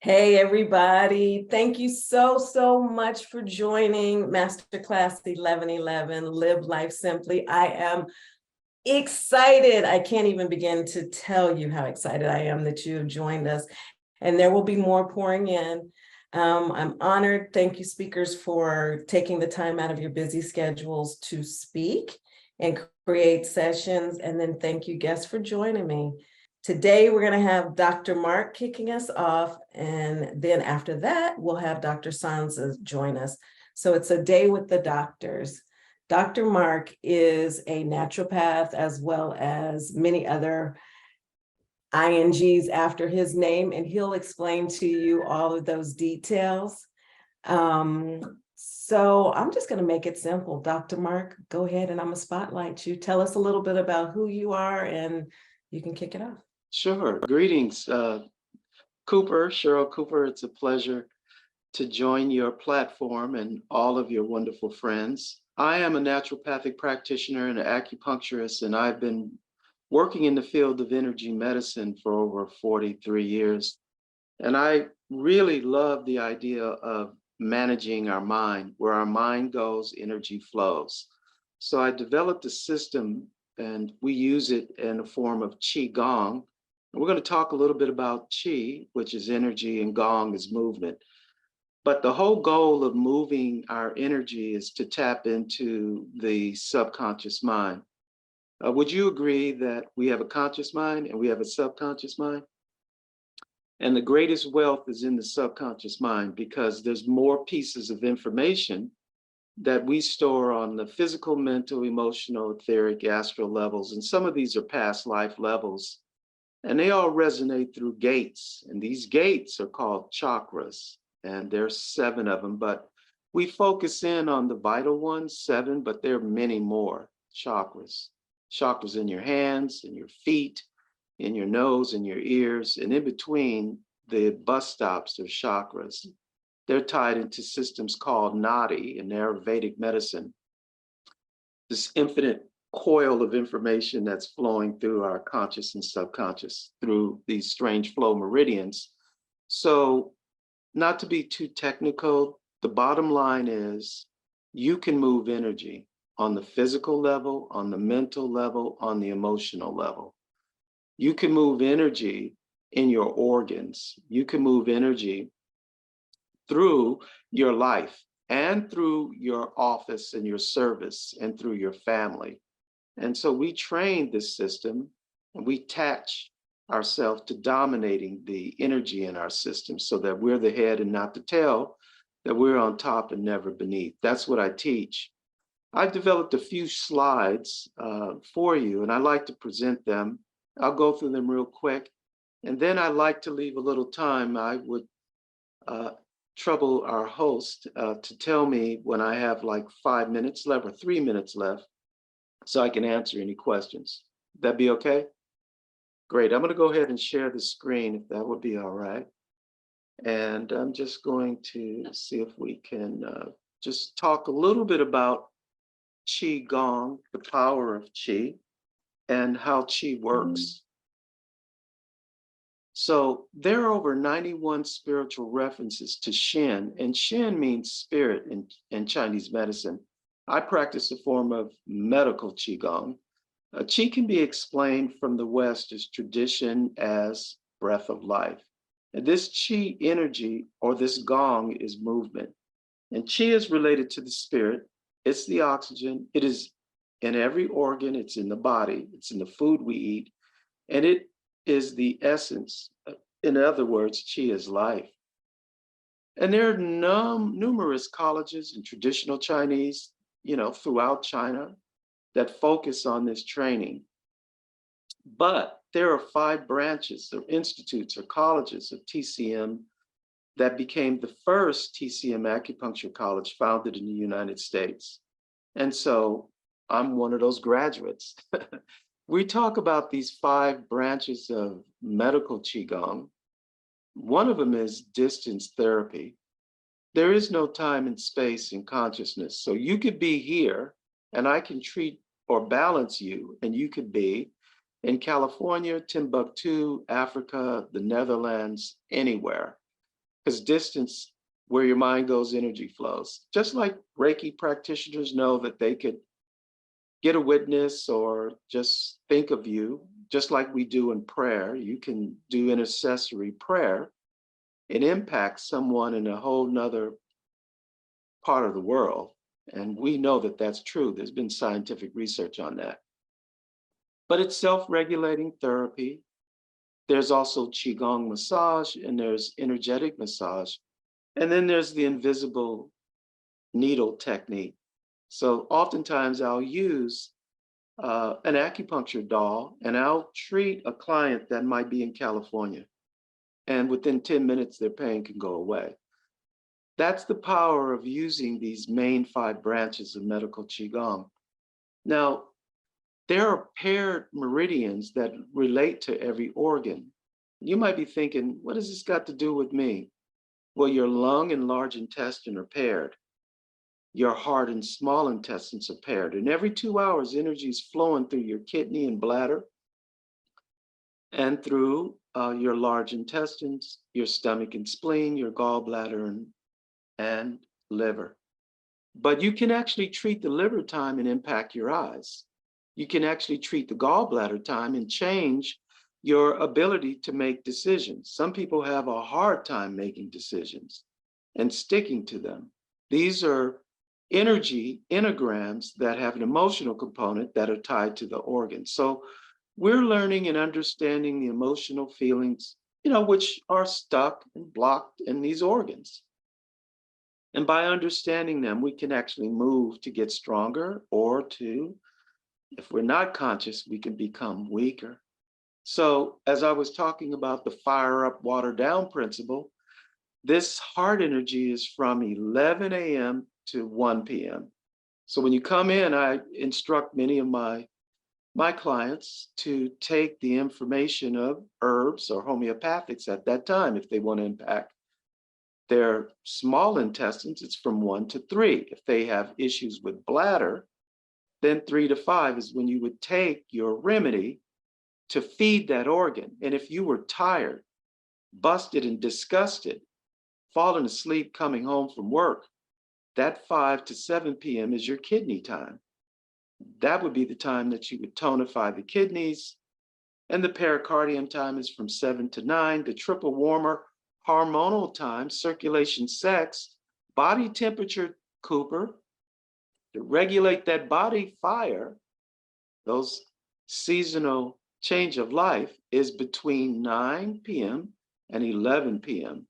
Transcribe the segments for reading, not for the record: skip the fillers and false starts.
Hey, everybody. Thank you so much for joining Masterclass 1111, Live Life Simply. I am excited. I can't even begin to tell you how excited I am that you have joined us. And there will be more pouring in. I'm honored. Thank you, speakers, for taking the time out of your busy schedules to speak and create sessions. And then thank you, guests, for joining me. Today, we're going to have Dr. Mark kicking us off, and then after that, we'll have Dr. Sonza join us. So it's a day with the doctors. Dr. Mark is a naturopath as well as many other INGs after his name, and he'll explain to you all of those details. So I'm just going to make it simple. Dr. Mark, go ahead and I'm going to spotlight you. Tell us a little bit about who you are, and you can kick it off. Sure. Greetings, Cheryl Cooper. It's a pleasure to join your platform and all of your wonderful friends. I am a naturopathic practitioner and an acupuncturist, and I've been working in the field of energy medicine for over 43 years. And I really love the idea of managing our mind. Where our mind goes, energy flows. So I developed a system, and we use it in a form of Qigong. And we're going to talk a little bit about Qi, which is energy, and Gong is movement. But the whole goal of moving our energy is to tap into the subconscious mind. Would you agree that we have a conscious mind and we have a subconscious mind? And the greatest wealth is in the subconscious mind, because there's more pieces of information that we store on the physical, mental, emotional, etheric, astral levels. And some of these are past life levels. And they all resonate through gates. And these gates are called chakras. And there's 7 of them. But we focus in on the vital ones, 7, but there are many more chakras. Chakras in your hands, in your feet, in your nose, in your ears. And in between the bus stops, there's chakras. They're tied into systems called nadi in Ayurvedic medicine. This infinite coil of information that's flowing through our conscious and subconscious through these strange flow meridians. So, not to be too technical, the bottom line is you can move energy on the physical level, on the mental level, on the emotional level. You can move energy in your organs. You can move energy through your life and through your office and your service and through your family. And so we train this system, and we attach ourselves to dominating the energy in our system so that we're the head and not the tail, that we're on top and never beneath. That's what I teach. I've developed a few slides for you, and I like to present them. I'll go through them real quick. And then I like to leave a little time. I would trouble our host to tell me when I have like 5 minutes left or 3 minutes left, so I can answer any questions. That be okay? Great. I'm going to go ahead and share the screen, if that would be all right. And I'm just going to see if we can just talk a little bit about Qigong, the power of Qi, and how Qi works. So there are over 91 spiritual references to Shen, and Shen means spirit in Chinese medicine. I practice a form of medical Qigong. Qi can be explained from the West as tradition, as breath of life. And this Qi energy, or this Gong, is movement. And Qi is related to the spirit. It's the oxygen. It is in every organ. It's in the body. It's in the food we eat. And it is the essence. In other words, Qi is life. And there are numerous colleges in traditional Chinese, throughout China that focus on this training. But there are 5 branches or institutes or colleges of TCM that became the first TCM acupuncture college founded in the United States. And so I'm one of those graduates. We talk about these 5 branches of medical Qigong. One of them is distance therapy. There is no time and space in consciousness. So you could be here and I can treat or balance you, and you could be in California, Timbuktu, Africa, the Netherlands, anywhere. because distance, where your mind goes, energy flows. Just like Reiki practitioners know that they could get a witness or just think of you, just like we do in prayer. You can do intercessory prayer and impact someone in a whole nother part of the world. And we know that that's true. There's been scientific research on that. But it's self-regulating therapy. There's also Qigong massage, and there's energetic massage. And then there's the invisible needle technique. So oftentimes I'll use an acupuncture doll, and I'll treat a client that might be in California. And within 10 minutes, their pain can go away. That's the power of using these main 5 branches of medical Qigong. Now, there are paired meridians that relate to every organ. You might be thinking, what has this got to do with me? Well, your lung and large intestine are paired. Your heart and small intestines are paired. And every 2 hours, energy is flowing through your kidney and bladder and through your large intestines, your stomach and spleen, your gallbladder and liver. But you can actually treat the liver time and impact your eyes. You can actually treat the gallbladder time and change your ability to make decisions. Some people have a hard time making decisions and sticking to them. These are energy enneagrams that have an emotional component that are tied to the organs. So we're learning and understanding the emotional feelings, which are stuck and blocked in these organs. And by understanding them, we can actually move to get stronger, or to, if we're not conscious, we can become weaker. So as I was talking about the fire up, water down principle, this heart energy is from 11 a.m. to 1 p.m. So when you come in, I instruct many of my clients to take the information of herbs or homeopathics at that time if they want to impact their small intestines. It's from 1 to 3. If they have issues with bladder, then 3 to 5 is when you would take your remedy to feed that organ. And if you were tired, busted and disgusted, falling asleep coming home from work, that 5 to 7 p.m. is your kidney time. That would be the time that you would tonify the kidneys. And the pericardium time is from 7 to 9. The triple warmer hormonal time, circulation, sex, body temperature, Cooper, to regulate that body fire, those seasonal change of life, is between 9 p.m. and 11 p.m.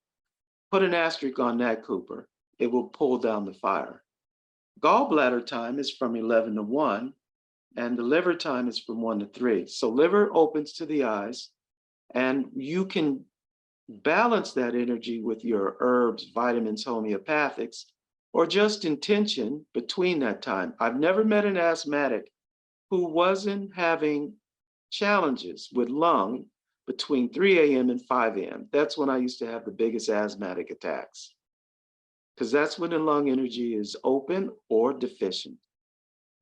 Put an asterisk on that, Cooper. It will pull down the fire. Gallbladder time is from 11 to 1, and the liver time is from 1 to 3. So liver opens to the eyes, and you can balance that energy with your herbs, vitamins, homeopathics, or just intention between that time. I've never met an asthmatic who wasn't having challenges with lung between 3 a.m. and 5 a.m. That's when I used to have the biggest asthmatic attacks, because that's when the lung energy is open or deficient.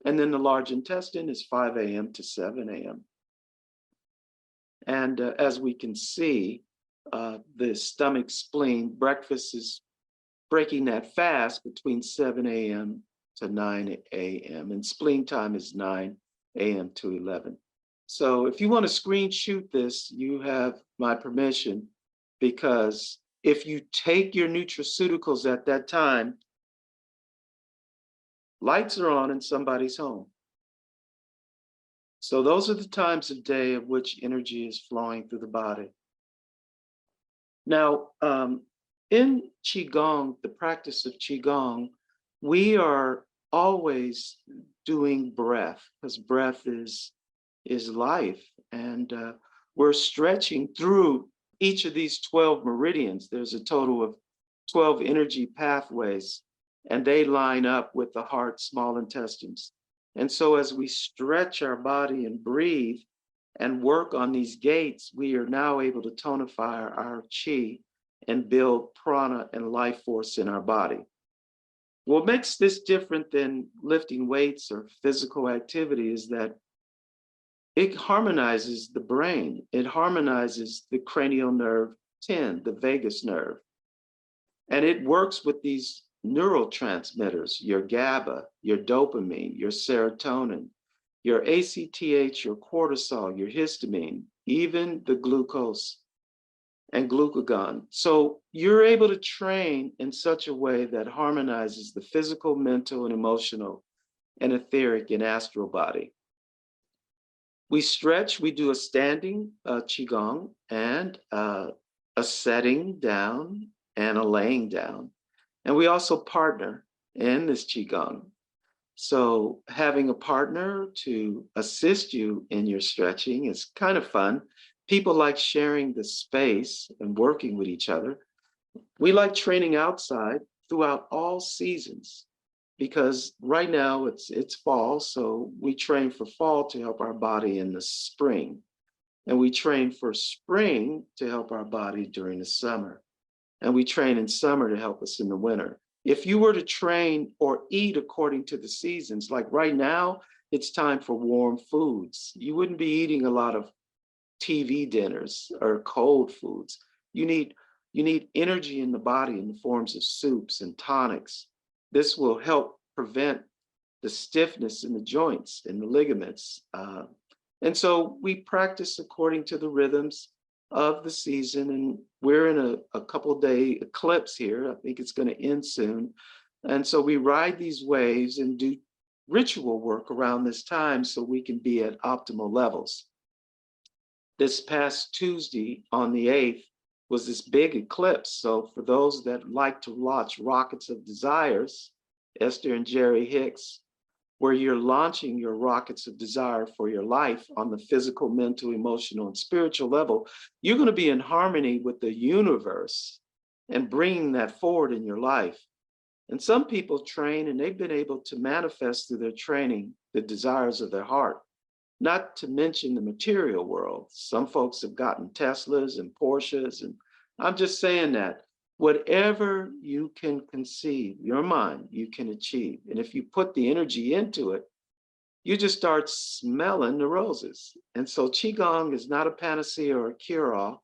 And then the large intestine is 5 a.m. to 7 a.m. And as we can see, the stomach, spleen, breakfast is breaking that fast between 7 a.m. to 9 a.m. And spleen time is 9 a.m. to 11. So if you want to screen shoot this, you have my permission, because if you take your nutraceuticals at that time, lights are on in somebody's home. So those are the times of day of which energy is flowing through the body. Now, in Qigong, the practice of Qigong, we are always doing breath, because breath is life. And we're stretching through each of these 12 meridians. There's a total of 12 energy pathways, and they line up with the heart, small intestines. And so as we stretch our body and breathe and work on these gates, we are now able to tonify our chi and build prana and life force in our body. What makes this different than lifting weights or physical activity is that it harmonizes the brain. It harmonizes the cranial nerve 10, the vagus nerve. And it works with these neurotransmitters, your GABA, your dopamine, your serotonin, your ACTH, your cortisol, your histamine, even the glucose and glucagon. So you're able to train in such a way that harmonizes the physical, mental, and emotional, and etheric and astral body. We stretch, we do a standing Qigong and a setting down and a laying down. And we also partner in this Qigong. So having a partner to assist you in your stretching is kind of fun. People like sharing the space and working with each other. We like training outside throughout all seasons because right now it's fall, so we train for fall to help our body in the spring. And we train for spring to help our body during the summer. And we train in summer to help us in the winter. If you were to train or eat according to the seasons, like right now, it's time for warm foods. You wouldn't be eating a lot of TV dinners or cold foods. You need energy in the body in the forms of soups and tonics. This will help prevent the stiffness in the joints and the ligaments. And so we practice according to the rhythms of the season. And we're in a couple-day eclipse here. I think it's going to end soon. And so we ride these waves and do ritual work around this time so we can be at optimal levels. This past Tuesday on the 8th was this big eclipse. So for those that like to watch Rockets of Desires, Esther and Jerry Hicks, where you're launching your rockets of desire for your life on the physical, mental, emotional, and spiritual level, you're going to be in harmony with the universe and bringing that forward in your life. And some people train and they've been able to manifest through their training the desires of their heart, not to mention the material world. Some folks have gotten Teslas and Porsches, and I'm just saying that whatever you can conceive, your mind, you can achieve. And if you put the energy into it, you just start smelling the roses. And so Qigong is not a panacea or a cure-all.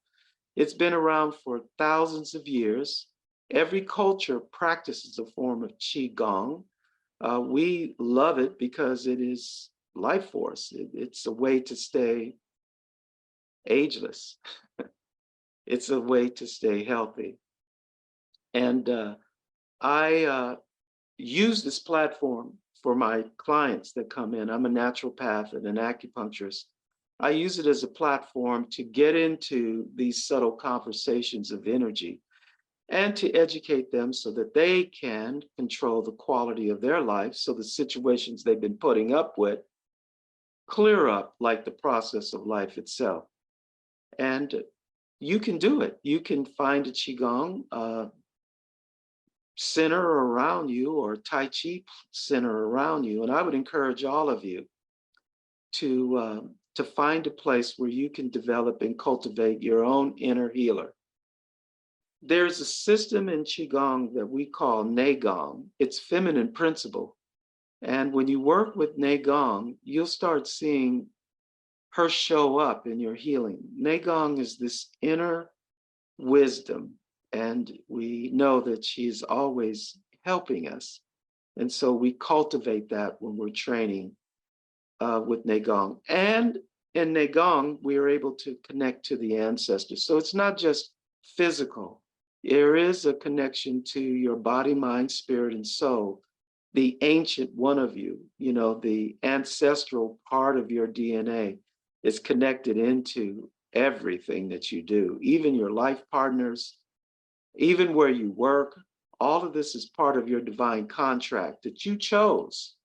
It's been around for thousands of years. Every culture practices a form of Qigong. We love it because it is life force. It's a way to stay ageless. It's a way to stay healthy. And I use this platform for my clients that come in. I'm a naturopath and an acupuncturist. I use it as a platform to get into these subtle conversations of energy and to educate them so that they can control the quality of their life, so the situations they've been putting up with clear up like the process of life itself. And you can do it. You can find a Qigong center around you or Tai Chi center around you. And I would encourage all of you to find a place where you can develop and cultivate your own inner healer. There's a system in Qigong that we call Neigong. It's feminine principle. And when you work with Neigong, you'll start seeing her show up in your healing. Neigong is this inner wisdom, and we know that she's always helping us. And so we cultivate that when we're training with Neigong. And in Neigong, we are able to connect to the ancestors. So it's not just physical. There is a connection to your body, mind, spirit, and soul. The ancient one of you, you know, the ancestral part of your DNA is connected into everything that you do, even your life partners, even where you work. All of this is part of your divine contract that you chose.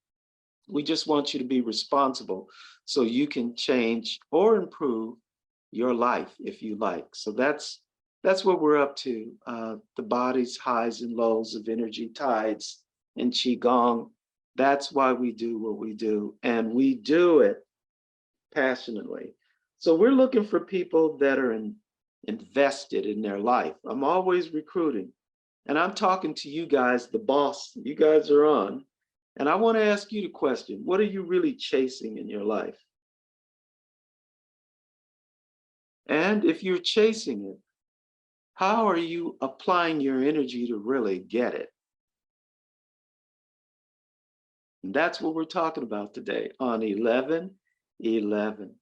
We just want you to be responsible so you can change or improve your life if you like. So that's what we're up to. The body's highs and lows of energy tides in Qigong. That's why we do what we do, and we do it passionately. So we're looking for people that are invested in their life. I'm always recruiting, and I'm talking to you guys, the boss. You guys are on, and I want to ask you the question: what are you really chasing in your life? And if you're chasing it, How are you applying your energy to really get it? And that's what we're talking about today on 11/11.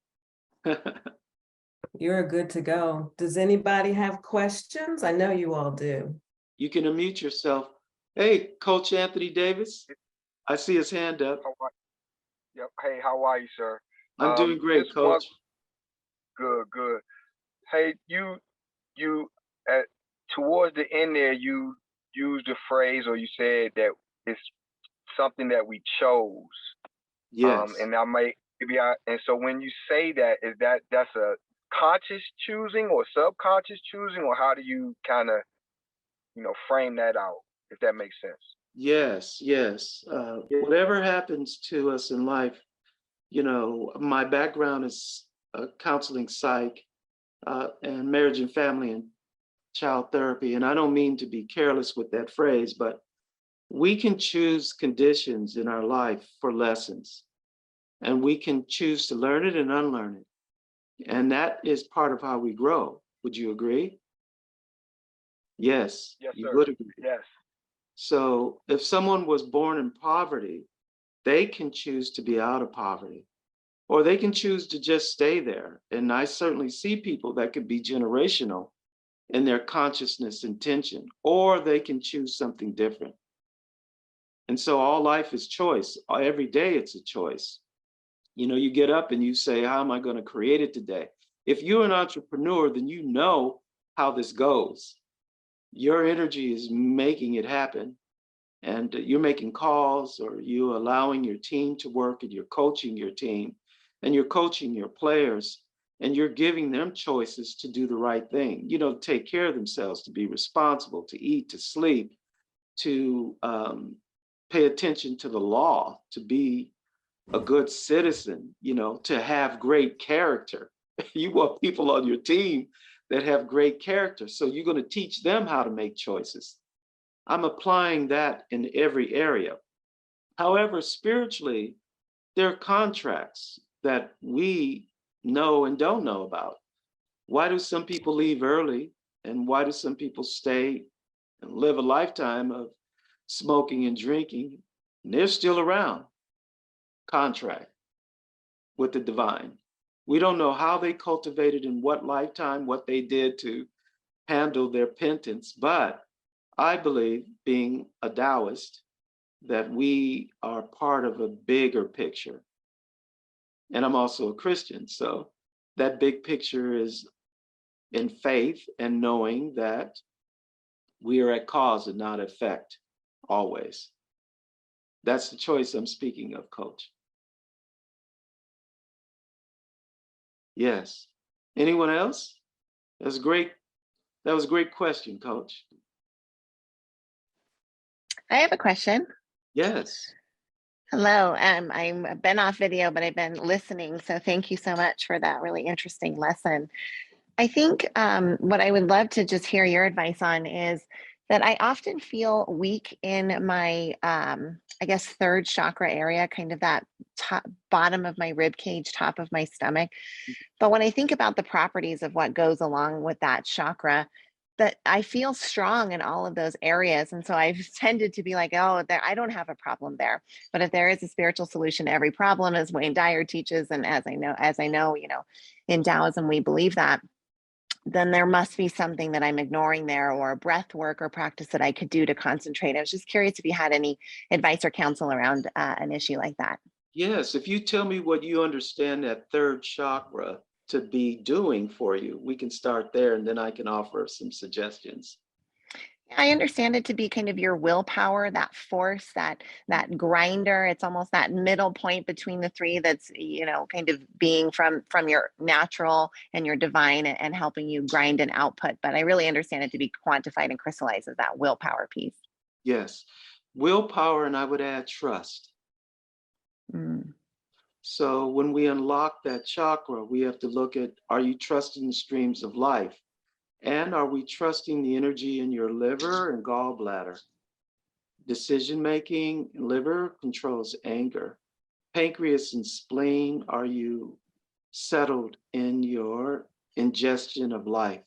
You're good to go. Does anybody have questions? I know you all do. You can unmute yourself. Hey, Coach Anthony Davis, I see his hand up. Yep. Hey, how are you, sir? I'm doing This great, month, Coach. good. Hey, you at towards the end there, you used a phrase, or you said that it's something that we chose. Yes. And I may and so when you say that, that's a conscious choosing or subconscious choosing, or how do you kind of frame that out, if that makes sense? Yes. Whatever happens to us in life, my background is counseling psych and marriage and family and child therapy. And I don't mean to be careless with that phrase, but we can choose conditions in our life for lessons, and we can choose to learn it and unlearn it. And that is part of how we grow. Would you agree? Yes, Yes, you sir. would agree. Yes. So if someone was born in poverty, they can choose to be out of poverty, or they can choose to just stay there. And I certainly see people that could be generational in their consciousness intention, or they can choose something different. And so all life is choice. Every day it's a choice. You get up and you say, how am I going to create it today? If you're an entrepreneur, then you know how this goes. Your energy is making it happen. And you're making calls, or you allowing your team to work, and you're coaching your team, and you're coaching your players, and you're giving them choices to do the right thing, take care of themselves, to be responsible, to eat, to sleep, to pay attention to the law, to be a good citizen, to have great character. You want people on your team that have great character. So you're going to teach them how to make choices. I'm applying that in every area. However, spiritually, there are contracts that we know and don't know about. Why do some people leave early? And why do some people stay and live a lifetime of smoking and drinking? And they're still around. Contract with the divine. We don't know how they cultivated, in what lifetime, what they did to handle their penance, but I believe, being a Taoist, that we are part of a bigger picture. And I'm also a Christian. So that big picture is in faith and knowing that we are at cause and not effect always. That's the choice I'm speaking of, Coach. Yes. Anyone else? That's great. That was a great question, Coach. I have a question. Yes. Hello, I've been off video, but I've been listening. So thank you so much for that really interesting lesson. I think what I would love to just hear your advice on is that I often feel weak in my, I guess, third chakra area, kind of that top, bottom of my rib cage, top of my stomach. But when I think about the properties of what goes along with that chakra, that I feel strong in all of those areas. And so I've tended to be like, oh, there, I don't have a problem there. But if there is a spiritual solution to every problem, as Wayne Dyer teaches, and as I know, in Taoism, we believe that, then there must be something that I'm ignoring there, or a breath work or practice that I could do to concentrate. I was just curious if you had any advice or counsel around an issue like that. Yes. If you tell me what you understand that third chakra to be doing for you, we can start there, and then I can offer some suggestions. I understand it to be kind of your willpower, that force, that grinder. It's almost that middle point between the three that's, kind of being from your natural and your divine, and helping you grind an output. But I really understand it to be quantified and crystallized as that willpower piece. Yes. Willpower, and I would add trust. Mm. So when we unlock that chakra, we have to look at, are you trusting the streams of life? And are we trusting the energy in your liver and gallbladder? Decision-making, liver controls anger. Pancreas and spleen, are you settled in your ingestion of life?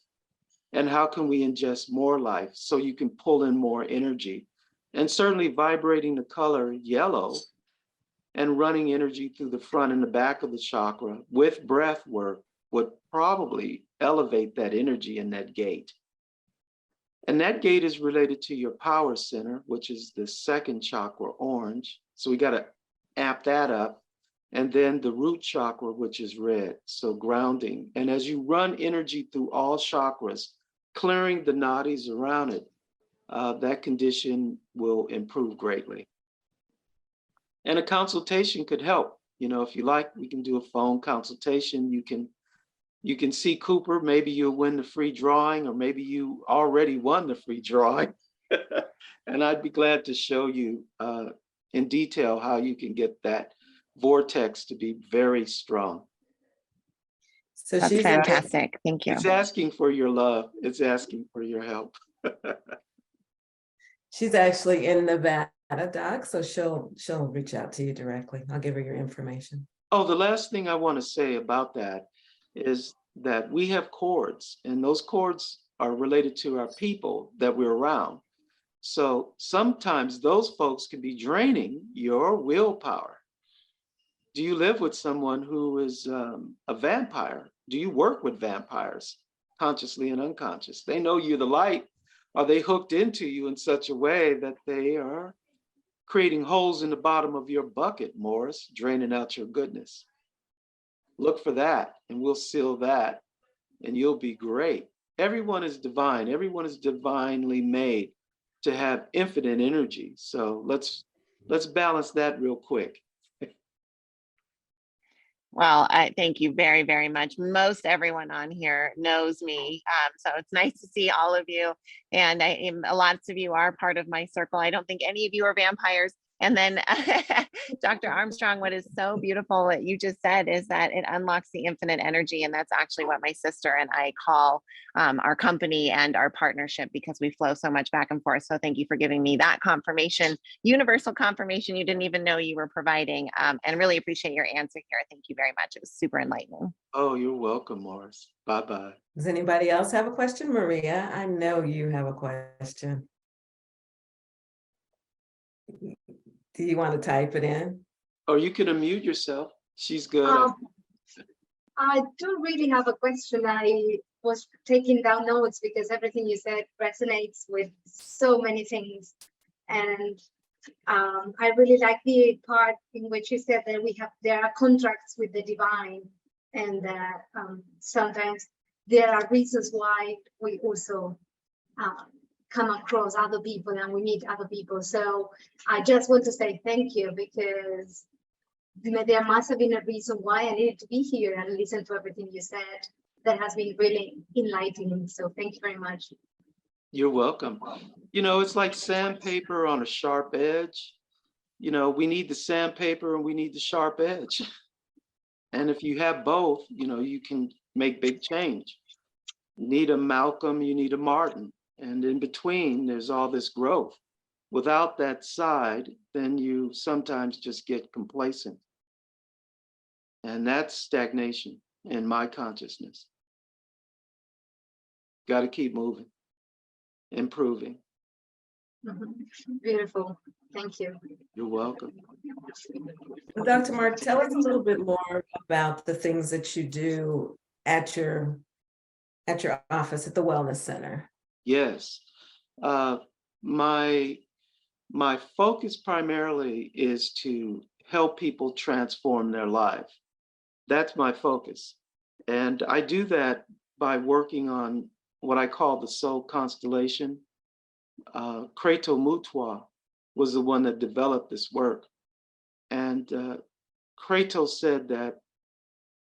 And how can we ingest more life so you can pull in more energy? And certainly vibrating the color yellow and running energy through the front and the back of the chakra with breath work would probably elevate that energy in that gate. And that gate is related to your power center, which is the second chakra, orange. So we got to amp that up. And then the root chakra, which is red, so grounding. And as you run energy through all chakras, clearing the nadis around it, that condition will improve greatly. And a consultation could help. You know, if you like, we can do a phone consultation. You can see Cooper. Maybe you'll win the free drawing, or maybe you already won the free drawing. And I'd be glad to show you in detail how you can get that vortex to be very strong. So That's fantastic. Thank you. It's asking for your love. It's asking for your help. She's actually in Nevada, Doc, so she'll reach out to you directly. I'll give her your information. Oh, the last thing I want to say about that is that we have cords, and those cords are related to our people that we're around. So sometimes those folks can be draining your willpower. Do you live with someone who is a vampire? Do you work with vampires, consciously and unconscious? They know you're the light. Are they hooked into you in such a way that they are creating holes in the bottom of your bucket, Morris, draining out your goodness? Look for that, and we'll seal that, and you'll be great. Everyone is divine. Everyone is divinely made to have infinite energy. So let's balance that real quick. Well, I thank you very, very much. Most everyone on here knows me. So it's nice to see all of you. And lots of you are part of my circle. I don't think any of you are vampires. And then Dr. Armstrong, what is so beautiful that you just said is that it unlocks the infinite energy. And that's actually what my sister and I call our company and our partnership, because we flow so much back and forth. So thank you for giving me that confirmation, universal confirmation you didn't even know you were providing, and really appreciate your answer here. Thank you very much. It was super enlightening. Oh, you're welcome, Morris. Bye-bye. Does anybody else have a question? Maria, I know you have a question. Do you want to type it in? Or you can unmute yourself. She's good. I don't really have a question. I was taking down notes because everything you said resonates with so many things. And I really like the part in which you said that there are contracts with the divine, and that sometimes there are reasons why we also come across other people and we meet other people. So I just want to say thank you, because there must have been a reason why I needed to be here and listen to everything you said. That has been really enlightening. So thank you very much. You're welcome. You know, it's like sandpaper on a sharp edge. You know, we need the sandpaper and we need the sharp edge. And if you have both, you know, you can make big change. You need a Malcolm, you need a Martin. And in between, there's all this growth. Without that side, then you sometimes just get complacent. And that's stagnation in my consciousness. Got to keep moving, improving. Beautiful. Thank you. You're welcome. Well, Dr. Mark, tell us a little bit more about the things that you do at your office at the Wellness Center. Yes. My focus primarily is to help people transform their life. That's my focus. And I do that by working on what I call the soul constellation. Creto Mutwa was the one that developed this work. And Creto said that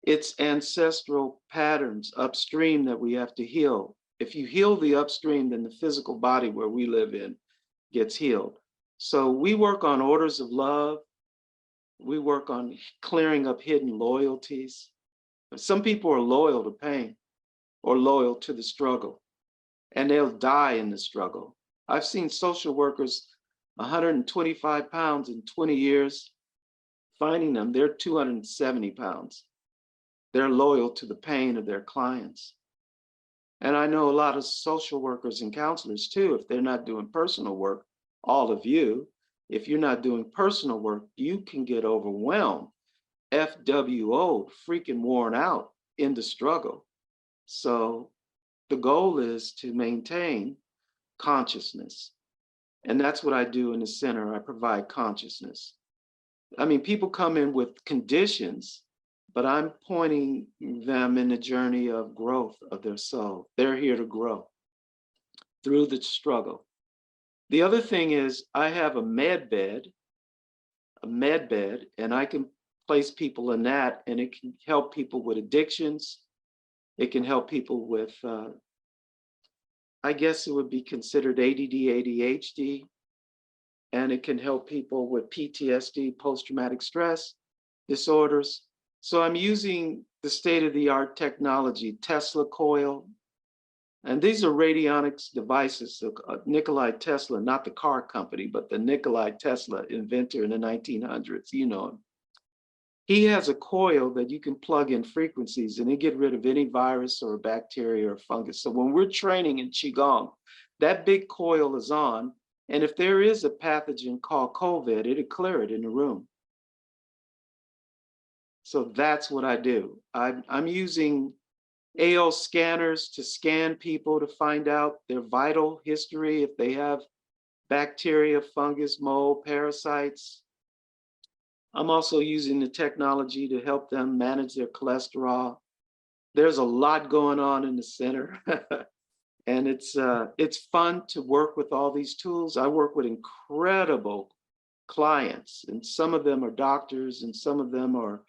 it's ancestral patterns upstream that we have to heal. If you heal the upstream, then the physical body where we live in gets healed. So we work on orders of love. We work on clearing up hidden loyalties. Some people are loyal to pain or loyal to the struggle, and they'll die in the struggle. I've seen social workers 125 pounds in 20 years, finding them, they're 270 pounds. They're loyal to the pain of their clients. And I know a lot of social workers and counselors too, if they're not doing personal work, all of you, if you're not doing personal work, you can get overwhelmed, FWO, freaking worn out in the struggle. So the goal is to maintain consciousness. And that's what I do in the center. I provide consciousness. I mean, people come in with conditions, but I'm pointing them in the journey of growth of their soul. They're here to grow through the struggle. The other thing is I have a med bed, and I can place people in that, and it can help people with addictions. It can help people with, I guess it would be considered ADD, ADHD, and it can help people with PTSD, post-traumatic stress disorders. So I'm using the state-of-the-art technology, Tesla coil, and these are radionics devices. Nikola Tesla, not the car company, but the Nikola Tesla inventor in the 1900s, you know him. He has a coil that you can plug in frequencies and it get rid of any virus or bacteria or fungus. So when we're training in Qigong, that big coil is on. And if there is a pathogen called COVID, it'll clear it in the room. So that's what I do. I'm using AO scanners to scan people to find out their vital history, if they have bacteria, fungus, mold, parasites. I'm also using the technology to help them manage their cholesterol. There's a lot going on in the center. And it's fun to work with all these tools. I work with incredible clients, and some of them are doctors and some of them are,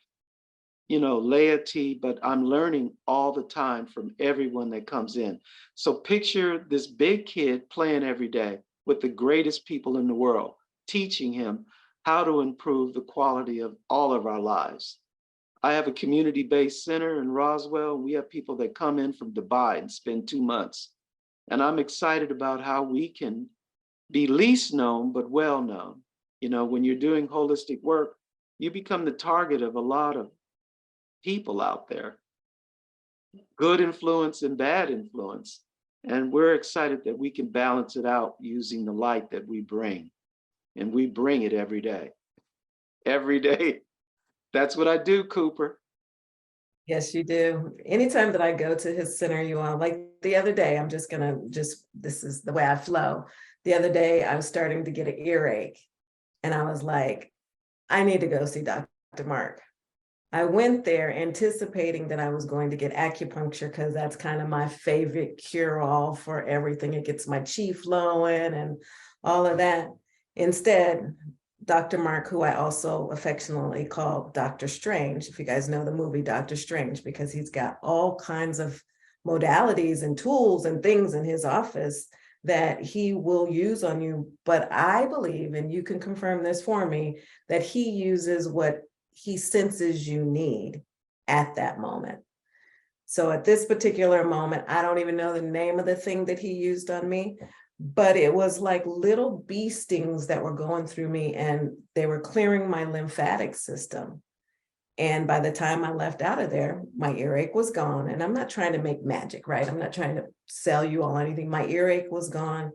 you know, laity, but I'm learning all the time from everyone that comes in. So picture this big kid playing every day with the greatest people in the world, teaching him how to improve the quality of all of our lives. I have a community-based center in Roswell. We have people that come in from Dubai and spend 2 months. And I'm excited about how we can be least known, but well known. You know, when you're doing holistic work, you become the target of a lot of people out there, good influence and bad influence. And we're excited that we can balance it out using the light that we bring. And we bring it every day. Every day. That's what I do, Cooper. Yes, you do. Anytime that I go to his center, you all, like the other day, I'm just gonna this is the way I flow. The other day, I was starting to get an earache, and I was like, I need to go see Dr. Mark. I went there anticipating that I was going to get acupuncture because that's kind of my favorite cure-all for everything. It gets my chi flowing and all of that. Instead, Dr. Mark, who I also affectionately call Dr. Strange, if you guys know the movie Dr. Strange, because he's got all kinds of modalities and tools and things in his office that he will use on you. But I believe, and you can confirm this for me, that he uses what he senses you need at that moment. So at this particular moment, I don't even know the name of the thing that he used on me, but it was like little bee stings that were going through me and they were clearing my lymphatic system. And by the time I left out of there, my earache was gone. And I'm not trying to make magic, right? I'm not trying to sell you all anything. My earache was gone.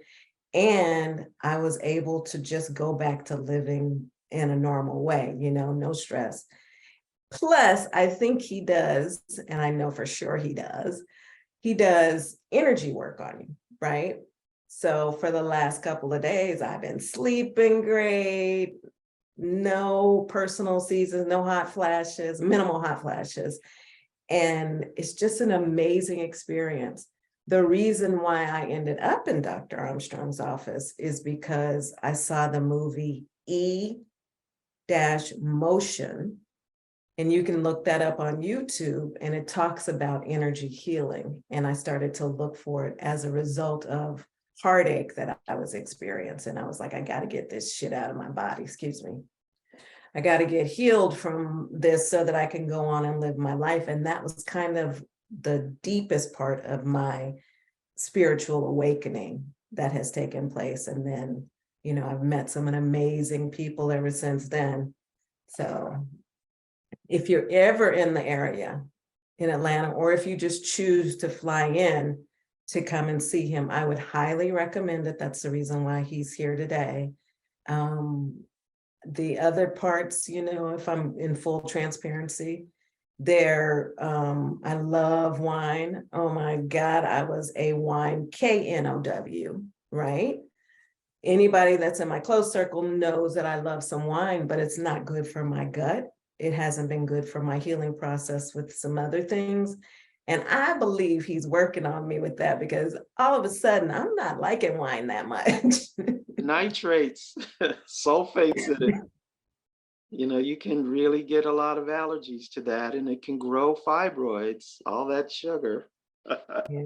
And I was able to just go back to living in a normal way, you know, no stress. Plus, I think he does, and I know for sure he does energy work on you, right? So for the last couple of days, I've been sleeping great, no personal seasons, no hot flashes, minimal hot flashes. And it's just an amazing experience. The reason why I ended up in Dr. Armstrong's office is because I saw the movie E-Motion, and you can look that up on YouTube, and it talks about energy healing. And I started to look for it as a result of heartache that I was experiencing. I was like, I got to get this shit out of my body, excuse me. I got to get healed from this so that I can go on and live my life. And that was kind of the deepest part of my spiritual awakening that has taken place. And then, you know, I've met some amazing people ever since then. So if you're ever in the area in Atlanta, or if you just choose to fly in, to come and see him. I would highly recommend it. That's the reason why he's here today. The other parts, you know, if I'm in full transparency, I love wine. Oh my God, I was a wine KNOW, right? Anybody that's in my close circle knows that I love some wine, but it's not good for my gut. It hasn't been good for my healing process with some other things. And I believe he's working on me with that, because all of a sudden I'm not liking wine that much. Nitrates, sulfates in it. You know, you can really get a lot of allergies to that, and it can grow fibroids, all that sugar, Yeah,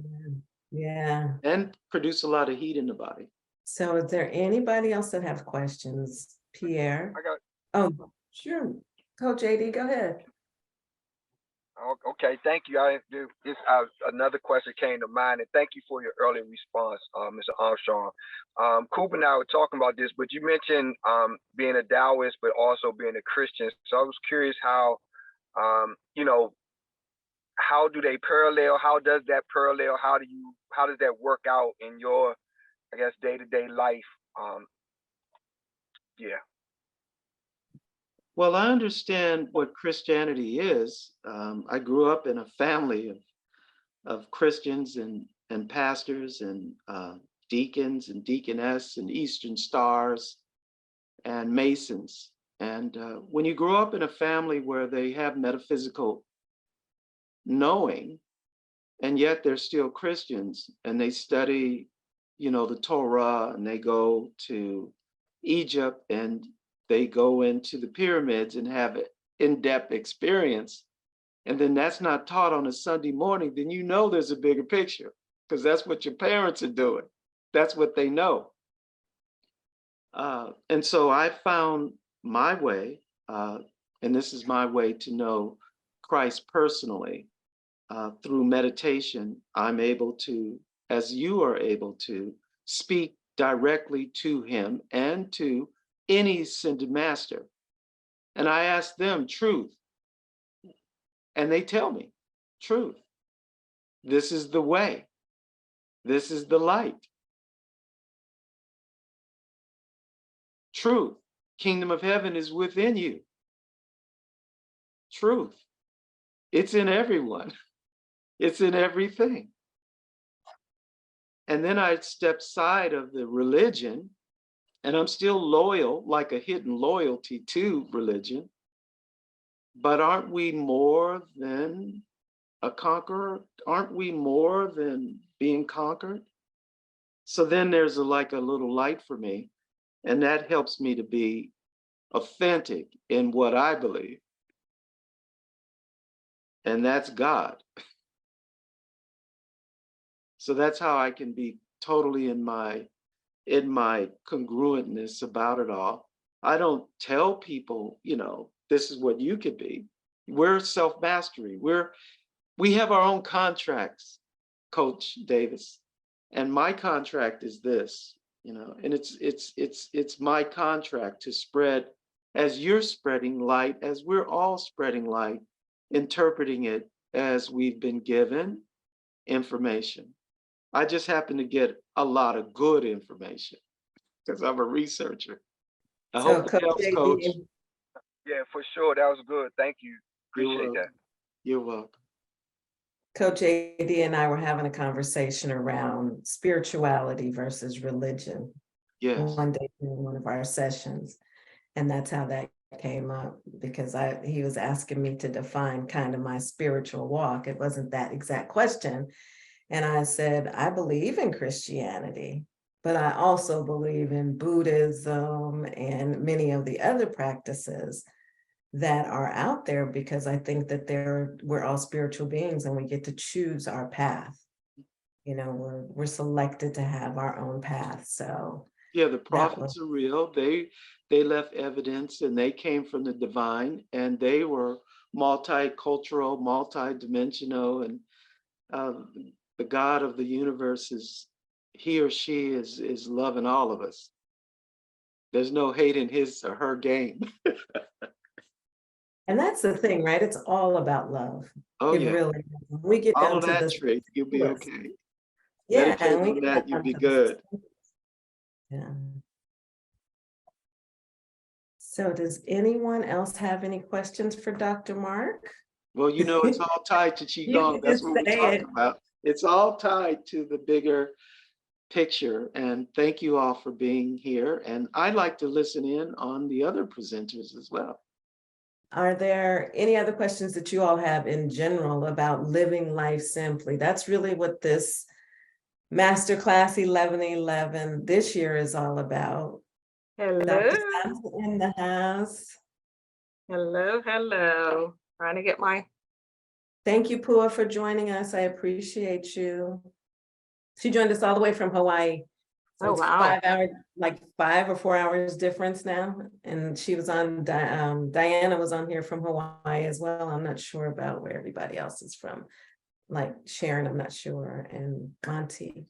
yeah. and produce a lot of heat in the body. So is there anybody else that have questions? Pierre? I got. Oh, sure. Coach AD, go ahead. Okay, thank you. Another question came to mind, and thank you for your early response, Mr. Armstrong. Cooper and I were talking about this, but you mentioned being a Taoist, but also being a Christian. So I was curious how, you know, how do they parallel? How does that parallel? How does that work out in your, I guess, day-to-day life? Yeah. Well, I understand what Christianity is. I grew up in a family of Christians and pastors and deacons and deaconess and Eastern Stars and Masons. And when you grow up in a family where they have metaphysical knowing, and yet they're still Christians, and they study, you know, the Torah, and they go to Egypt, and they go into the pyramids and have an in-depth experience, and then that's not taught on a Sunday morning, then you know there's a bigger picture, because that's what your parents are doing. That's what they know. And so I found my way, and this is my way to know Christ personally. Through meditation, I'm able to, as you are able to, speak directly to him and to any ascended master. And I ask them truth, and they tell me truth. This is the way. This is the light. Truth. Kingdom of heaven is within you. Truth. It's in everyone. It's in everything. And then I step aside of the religion, and I'm still loyal, like a hidden loyalty to religion. But aren't we more than a conqueror? Aren't we more than being conquered? So then there's like a little light for me, and that helps me to be authentic in what I believe. And that's God. So that's how I can be totally in my congruentness about it all. I don't tell people, you know, this is what you could be. We're self-mastery. We have our own contracts, Coach Davis. And my contract is this, you know, and it's my contract to spread, as you're spreading light, as we're all spreading light, interpreting it as we've been given information. I just happen to get a lot of good information because I'm a researcher. I So hope that Coach helps, AD, Coach. Yeah, for sure. That was good. Thank you. Appreciate that. You're welcome. Coach AD and I were having a conversation around spirituality versus religion Yes. one day in one of our sessions. And that's how that came up, because he was asking me to define kind of my spiritual walk. It wasn't that exact question. And I said, I believe in Christianity, but I also believe in Buddhism and many of the other practices that are out there, because I think that we're all spiritual beings and we get to choose our path. You know, we're selected to have our own path. So yeah, the prophets are real. They left evidence, and they came from the divine, and they were multicultural, multidimensional, and the God of the universe he or she is loving all of us. There's no hate in his or her game. and that's the thing, right? It's all about love. Oh It yeah. really is. When we get Follow down to that the trait, you'll be simplest, okay. Yeah, Meditate and we on get that, that you'll be onto the good. system. Yeah. So does anyone else have any questions for Dr. Mark? Well, you know, it's all tied to You Qigong. can That's just what we say talked it. about. It's all tied to the bigger picture. And thank you all for being here. And I'd like to listen in on the other presenters as well. Are there any other questions that you all have in general about living life simply? That's really what this Masterclass 1111 this year is all about. Hello, Dr. Sonza in the house. hello. Trying to get my, Thank you, Pua, for joining us. I appreciate you. She joined us all the way from Hawaii. So oh it's wow. 5 hours, like 5 or 4 hours difference now. And she was on, Diana was on here from Hawaii as well. I'm not sure about where everybody else is from. Like Sharon, I'm not sure, and Monty.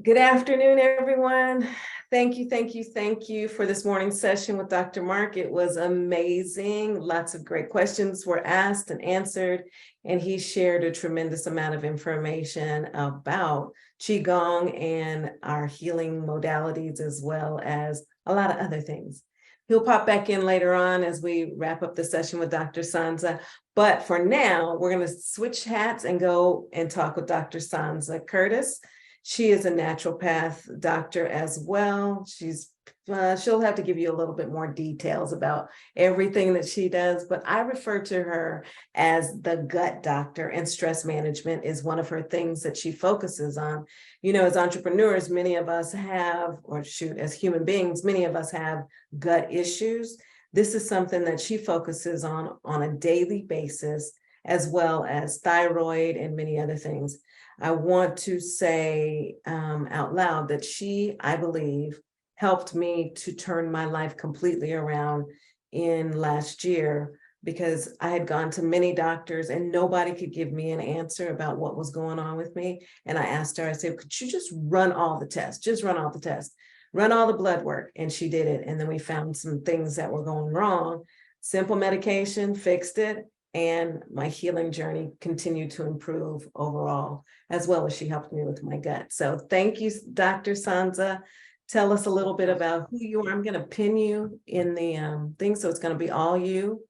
Good afternoon, everyone. Thank you for this morning's session with Dr. Mark. It was amazing. Lots of great questions were asked and answered, and he shared a tremendous amount of information about Qigong and our healing modalities, as well as a lot of other things. He'll pop back in later on as we wrap up the session with Dr. Sonza. But for now, we're going to switch hats and go and talk with Dr. Sonza Curtis. She is a naturopath doctor as well. She'll have to give you a little bit more details about everything that she does, but I refer to her as the gut doctor, and stress management is one of her things that she focuses on. You know, as entrepreneurs, many of us have, or shoot, as human beings, many of us have gut issues. This is something that she focuses on a daily basis, as well as thyroid and many other things. I want to say out loud that she, I believe, helped me to turn my life completely around in last year, because I had gone to many doctors and nobody could give me an answer about what was going on with me. And I asked her, I said, could you just run all the tests? Just run all the tests, run all the blood work. And she did it. And then we found some things that were going wrong. Simple medication fixed it. And my healing journey continued to improve overall, as well as she helped me with my gut. So thank you, Dr. Sonza. Tell us a little bit about who you are. I'm going to pin you in the thing, so it's going to be all you,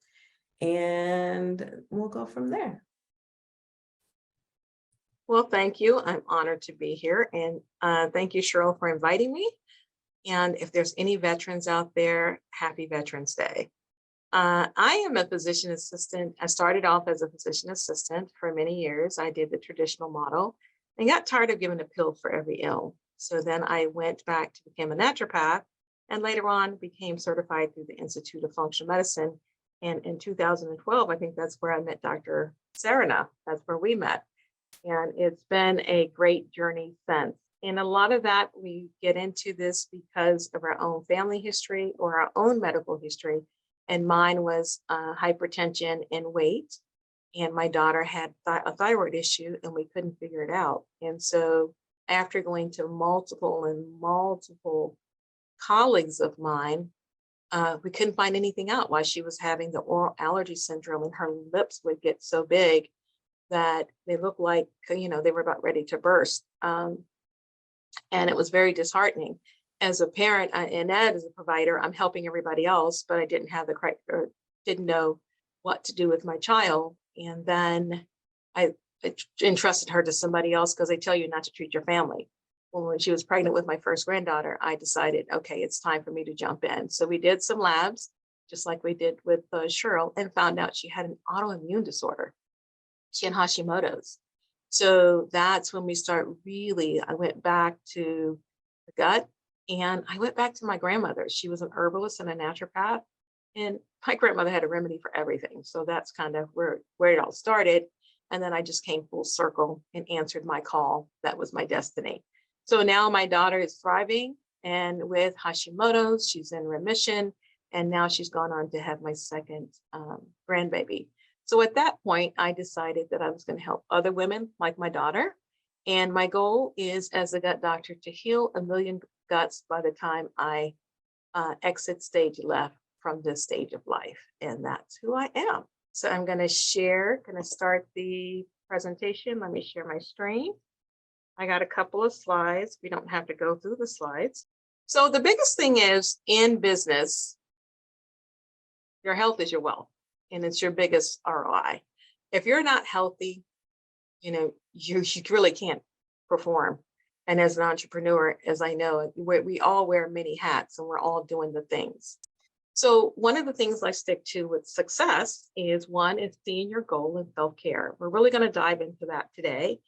and we'll go from there. Well, thank you. I'm honored to be here. And thank you, Cheryl, for inviting me. And if there's any veterans out there, happy Veterans Day. I am a physician assistant. I started off as a physician assistant for many years. I did the traditional model and got tired of giving a pill for every ill. So then I went back to become a naturopath, and later on became certified through the Institute of Functional Medicine. And in 2012, I think that's where I met Dr. Serena. That's where we met. And it's been a great journey since. And a lot of that, we get into this because of our own family history or our own medical history. And mine was hypertension and weight. And my daughter had a thyroid issue, and we couldn't figure it out. And so after going to multiple colleagues of mine, we couldn't find anything out why she was having the oral allergy syndrome, and her lips would get so big that they looked like, you know, they were about ready to burst. And it was very disheartening. As a parent and as a provider, I'm helping everybody else, but I didn't have the correct, or didn't know what to do with my child. And then I entrusted her to somebody else, because they tell you not to treat your family. Well, when she was pregnant with my first granddaughter, I decided, okay, it's time for me to jump in. So we did some labs, just like we did with Cheryl, and found out she had an autoimmune disorder. She had Hashimoto's. So that's when we I went back to the gut, and I went back to my grandmother. She was an herbalist and a naturopath, and my grandmother had a remedy for everything. So that's kind of where it all started. And then I just came full circle and answered my call. That was my destiny. So now my daughter is thriving, and with Hashimoto's, she's in remission. And now she's gone on to have my second grandbaby. So at that point, I decided that I was going to help other women like my daughter. And my goal is, as a gut doctor, to heal 1 million guts by the time I exit stage left from this stage of life. And that's who I am. So I'm going to start the presentation. Let me share my screen. I got a couple of slides. We don't have to go through the slides. So the biggest thing is in business, your health is your wealth, and it's your biggest ROI. If you're not healthy, you really can't perform. And as an entrepreneur, as I know, we all wear many hats and we're all doing the things. So one of the things I stick to with success is seeing your goal in self-care. We're really going to dive into that today.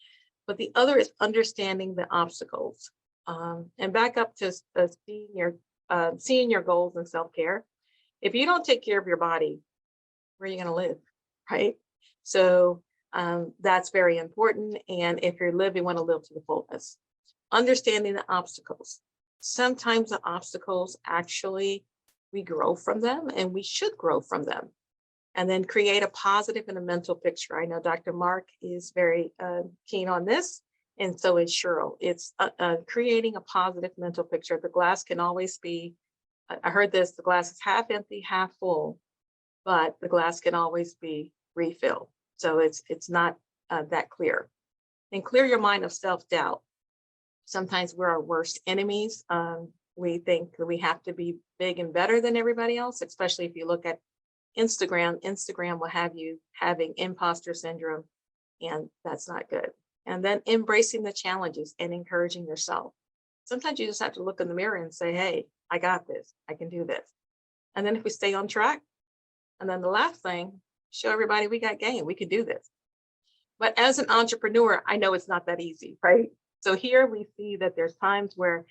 But the other is understanding the obstacles. And back up to seeing your goals in self-care. If you don't take care of your body, where are you going to live, right? So that's very important. And if you want to live to the fullest. Understanding the obstacles. Sometimes the obstacles actually, we grow from them, and we should grow from them. And then create a positive and a mental picture. I know Dr. Mark is very keen on this, and so is Cheryl. It's creating a positive mental picture. The glass can always be, I heard this, the glass is half empty, half full, but the glass can always be refilled. So it's not that clear. And clear your mind of self-doubt. Sometimes we're our worst enemies. We think that we have to be big and better than everybody else, especially if you look at Instagram. Instagram will have you having imposter syndrome, and that's not good. And then embracing the challenges and encouraging yourself. Sometimes you just have to look in the mirror and say, hey, I got this, I can do this. And then if we stay on track, and then the last thing, show everybody we got game, we can do this. But as an entrepreneur, I know it's not that easy, right? So here we see that there's times where,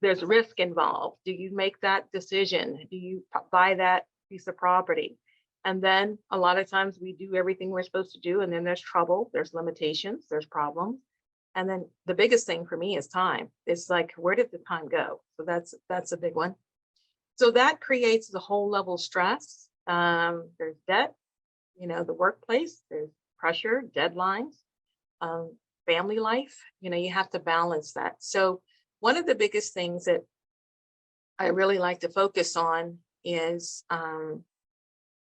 there's risk involved. Do you make that decision? Do you buy that piece of property? And then a lot of times we do everything we're supposed to do, and then there's trouble, there's limitations, there's problems. And then the biggest thing for me is time. It's like, where did the time go? So that's a big one. So that creates the whole level of stress. There's debt, the workplace, there's pressure, deadlines, family life, you have to balance that. So one of the biggest things that I really like to focus on is,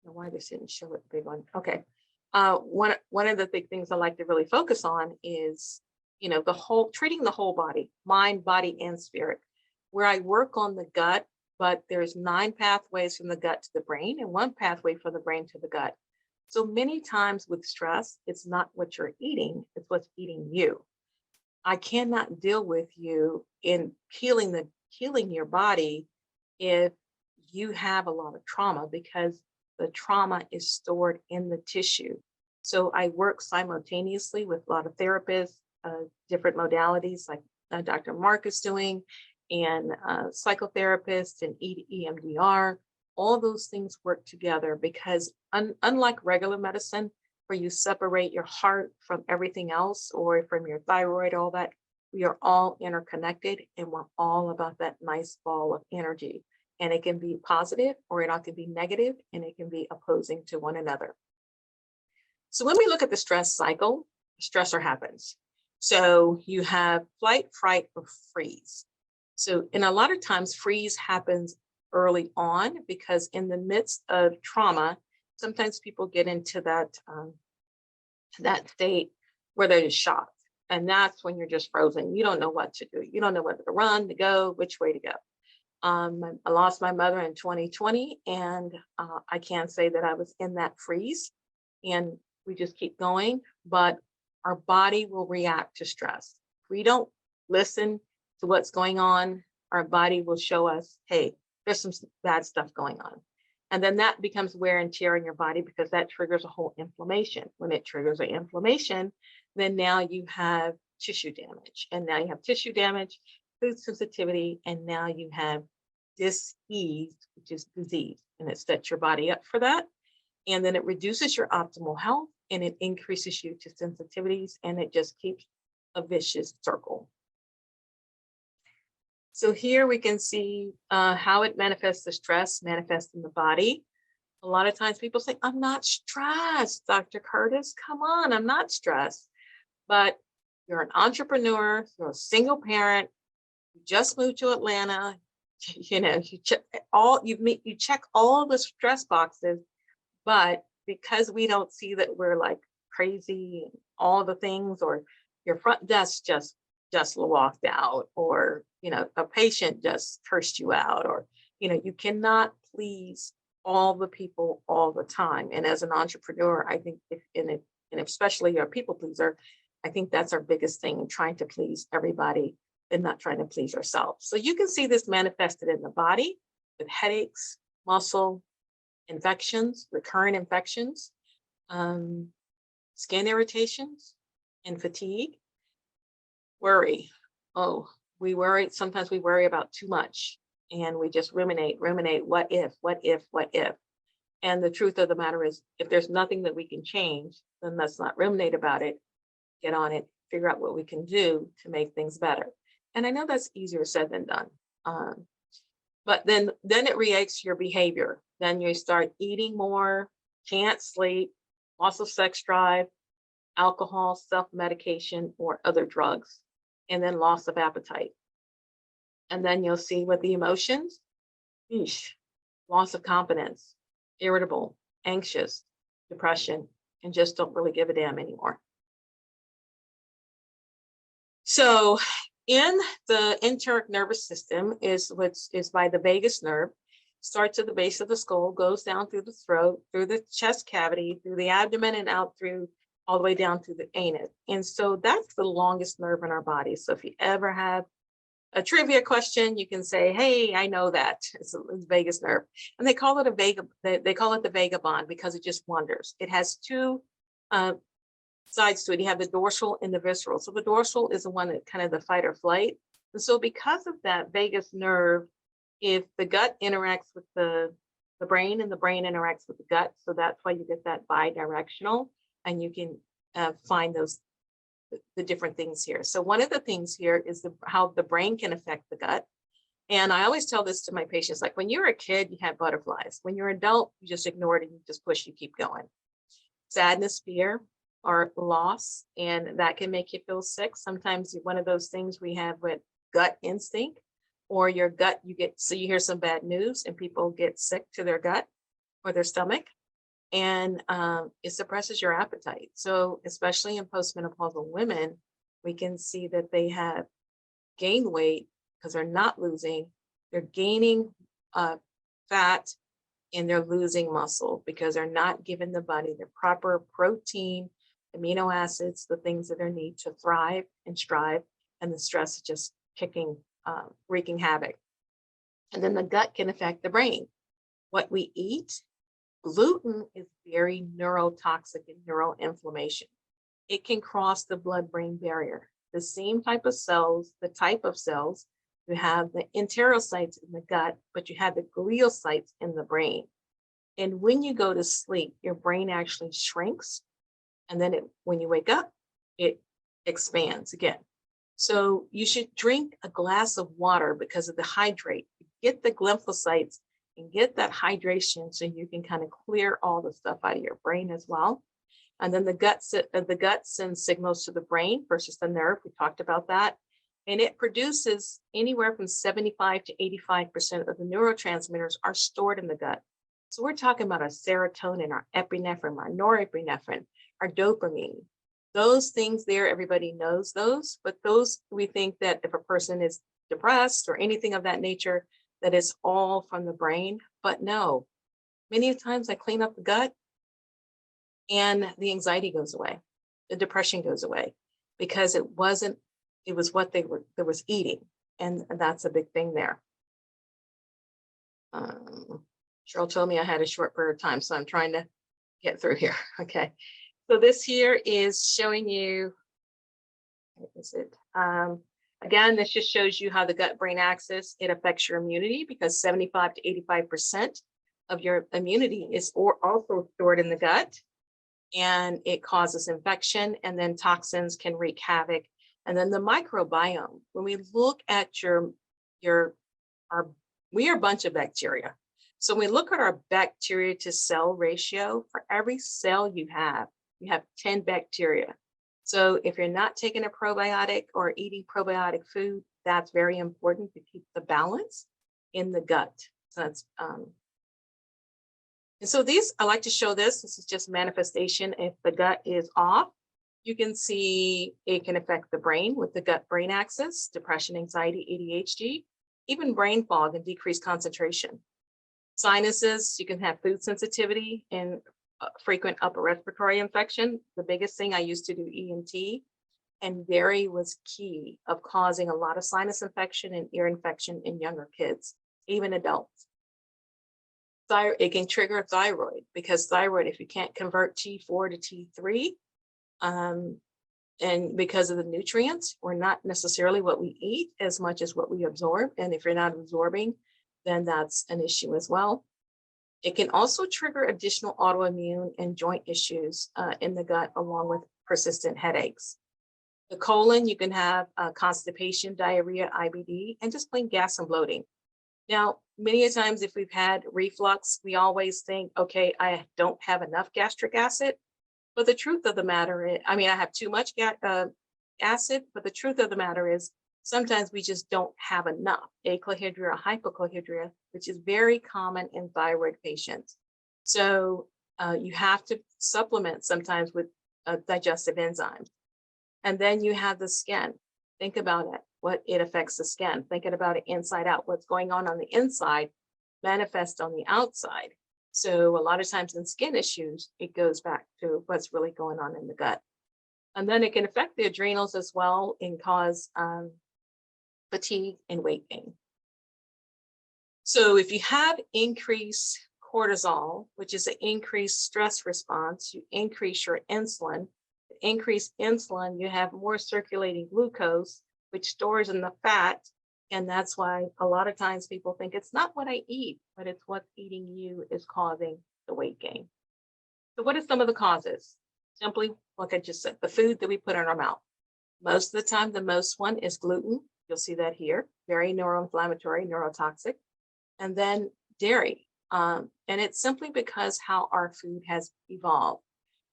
why this didn't show it, the big one. Okay. One of the big things I like to really focus on is, treating the whole body, mind, body, and spirit, where I work on the gut, but there's 9 pathways from the gut to the brain and 1 pathway from the brain to the gut. So many times with stress, it's not what you're eating, it's what's eating you. I cannot deal with you in healing your body if you have a lot of trauma, because the trauma is stored in the tissue. So I work simultaneously with a lot of therapists, different modalities like Dr. Mark is doing, and psychotherapists and EMDR. All those things work together because unlike regular medicine, where you separate your heart from everything else, or from your thyroid, all that, we are all interconnected, and we're all about that nice ball of energy. And it can be positive, or it can be negative, and it can be opposing to one another. So when we look at the stress cycle, stressor happens. So you have flight, fright, or freeze. So in a lot of times, freeze happens early on, because in the midst of trauma, sometimes people get into that state where they're just shocked. And that's when you're just frozen. You don't know what to do. You don't know whether to run, to go, which way to go. I lost my mother in 2020, and I can't say that I was in that freeze, and we just keep going, but our body will react to stress. If we don't listen to what's going on, our body will show us, hey, there's some bad stuff going on. And then that becomes wear and tear in your body, because that triggers a whole inflammation. When it triggers an inflammation, then now you have tissue damage, and now you have tissue damage, food sensitivity, and now you have dis-ease, which is disease, and it sets your body up for that. And then it reduces your optimal health, and it increases you to sensitivities, and it just keeps a vicious circle. So here we can see how it manifests, the stress manifests in the body. A lot of times people say, I'm not stressed, Dr. Curtis, come on, I'm not stressed. But you're an entrepreneur, you're a single parent, you just moved to Atlanta, you check all the stress boxes, but because we don't see that we're like crazy and all the things, or your front desk just walked out, or, a patient just cursed you out, or, you cannot please all the people all the time. And as an entrepreneur, I think and especially a people pleaser, I think that's our biggest thing, trying to please everybody and not trying to please ourselves. So you can see this manifested in the body with headaches, muscle infections, recurrent infections, skin irritations, and fatigue. Worry. Oh, we worry. Sometimes we worry about too much, and we just ruminate, what if, what if, what if. And the truth of the matter is, if there's nothing that we can change, then let's not ruminate about it. Get on it, figure out what we can do to make things better. And I know that's easier said than done. But then it reacts your behavior. Then you start eating more, can't sleep, loss of sex drive, alcohol, self-medication, or other drugs, and then loss of appetite. And then you'll see with the emotions, loss of confidence, irritable, anxious, depression, and just don't really give a damn anymore. So in the enteric nervous system is by the vagus nerve, starts at the base of the skull, goes down through the throat, through the chest cavity, through the abdomen, and out through all the way down to the anus. And so that's the longest nerve in our body. So if you ever have a trivia question, you can say, hey, I know that. It's vagus nerve. And they call it they call it the vagabond because it just wanders. It has two sides to it. You have the dorsal and the visceral. So the dorsal is the one that kind of the fight or flight. And so because of that vagus nerve, if the gut interacts with the brain and the brain interacts with the gut, so that's why you get that bidirectional, and you can find the different things here. So one of the things here is how the brain can affect the gut. And I always tell this to my patients, like when you're a kid, you have butterflies. When you're an adult, you just ignore it and you just push, you keep going. Sadness, fear, or loss, and that can make you feel sick. Sometimes one of those things we have with gut instinct, or your gut, you hear some bad news and people get sick to their gut or their stomach, and it suppresses your appetite. So especially in postmenopausal women, we can see that they have gained weight because they're not losing, they're gaining fat, and they're losing muscle because they're not giving the body the proper protein, amino acids, the things that they need to thrive and strive, and the stress is just wreaking havoc. And then the gut can affect the brain. What we eat, gluten is very neurotoxic and neuroinflammation. It can cross the blood-brain barrier. The same type of cells, you have the enterocytes in the gut, but you have the glial sites in the brain. And when you go to sleep, your brain actually shrinks. And then when you wake up, it expands again. So you should drink a glass of water because of the hydrate. Get the lymphocytes and get that hydration so you can kind of clear all the stuff out of your brain as well. And then the gut sends signals to the brain versus the nerve. We talked about that. And it produces anywhere from 75 to 85% of the neurotransmitters are stored in the gut. So we're talking about our serotonin, our epinephrine, our norepinephrine, our dopamine. Those things there, everybody knows those, but those, we think that if a person is depressed or anything of that nature, that is all from the brain. But no, many times I clean up the gut and the anxiety goes away, the depression goes away, because it was what they was eating. And that's a big thing there. Cheryl told me I had a short period of time, so I'm trying to get through here. Okay. So this here is showing you, what is it? Again, this just shows you how the gut-brain axis, it affects your immunity because 75 to 85% of your immunity is also stored in the gut, and it causes infection, and then toxins can wreak havoc. And then the microbiome, when we look at we are a bunch of bacteria. So when we look at our bacteria to cell ratio, for every cell you have 10 bacteria. So if you're not taking a probiotic or eating probiotic food, that's very important to keep the balance in the gut. So that's, and so I like to show this. This is just manifestation if the gut is off. You can see it can affect the brain with the gut-brain axis, depression, anxiety, ADHD, even brain fog and decreased concentration. Sinuses, you can have food sensitivity and frequent upper respiratory infection. The biggest thing, I used to do ENT, and dairy was key of causing a lot of sinus infection and ear infection in younger kids, even adults. It can trigger thyroid, because thyroid, if you can't convert T4 to T3, and because of the nutrients, or not necessarily what we eat as much as what we absorb. And if you're not absorbing, then that's an issue as well. It can also trigger additional autoimmune and joint issues in the gut, along with persistent headaches. The colon, you can have constipation, diarrhea, IBD, and just plain gas and bloating. Now, many times if we've had reflux, we always think, okay, I don't have enough gastric acid. But the truth of the matter is, I have too much acid, but the truth of the matter is sometimes we just don't have enough aclohydria or hypochlorhydria, which is very common in thyroid patients. So you have to supplement sometimes with digestive enzymes. And then you have the skin. Think about it, what it affects the skin. Thinking about it inside out, what's going on the inside manifests on the outside. So a lot of times in skin issues, it goes back to what's really going on in the gut. And then it can affect the adrenals as well and cause fatigue and weight gain. So if you have increased cortisol, which is an increased stress response, you increase your insulin. Increased insulin, you have more circulating glucose, which stores in the fat. And that's why a lot of times people think it's not what I eat, but it's what's eating you is causing the weight gain. So what are some of the causes? Simply, like I just said, the food that we put in our mouth. Most of the time, the most one is gluten. You'll see that here, very neuroinflammatory, neurotoxic. And then dairy. And it's simply because how our food has evolved.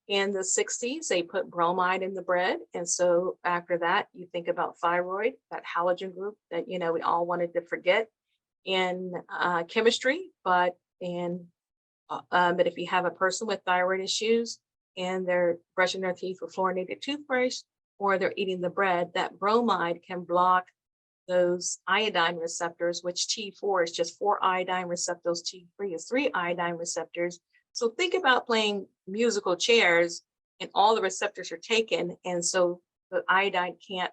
In the 60s, they put bromide in the bread. And so after that, you think about thyroid, that halogen group that, we all wanted to forget in chemistry, but if you have a person with thyroid issues and they're brushing their teeth with fluorinated toothbrush, or they're eating the bread, that bromide can block those iodine receptors, which T4 is just 4 iodine receptors, T3 is 3 iodine receptors. So think about playing musical chairs and all the receptors are taken. And so the iodine can't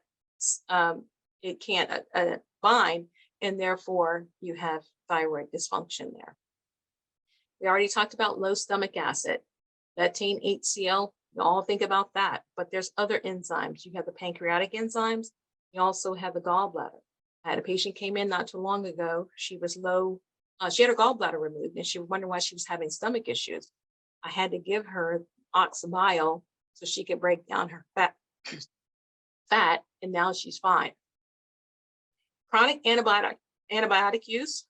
bind, and therefore you have thyroid dysfunction there. We already talked about low stomach acid, betaine HCl, you all think about that, but there's other enzymes. You have the pancreatic enzymes. You also have the gallbladder. I had a patient came in not too long ago. She was low. She had her gallbladder removed and she wondered why she was having stomach issues. I had to give her oxybio so she could break down her fat, and now she's fine. Chronic antibiotic use.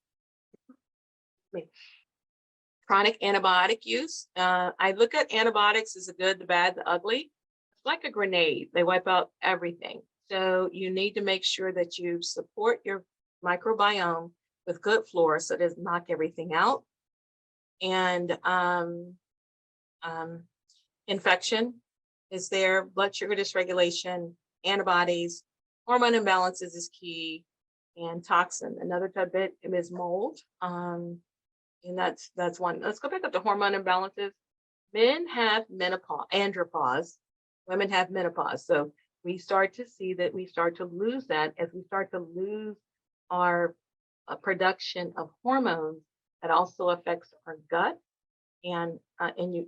Chronic antibiotic use. I look at antibiotics as the good, the bad, the ugly. It's like a grenade. They wipe out everything. So you need to make sure that you support your microbiome with good flora so it doesn't knock everything out. And infection is there, blood sugar dysregulation, antibodies, hormone imbalances is key, and toxin. Another bit is mold. And that's one. Let's go back up to hormone imbalances. Men have menopause, andropause. Women have menopause. So we start to see that we start to lose that as we start to lose our production of hormones. That also affects our gut, and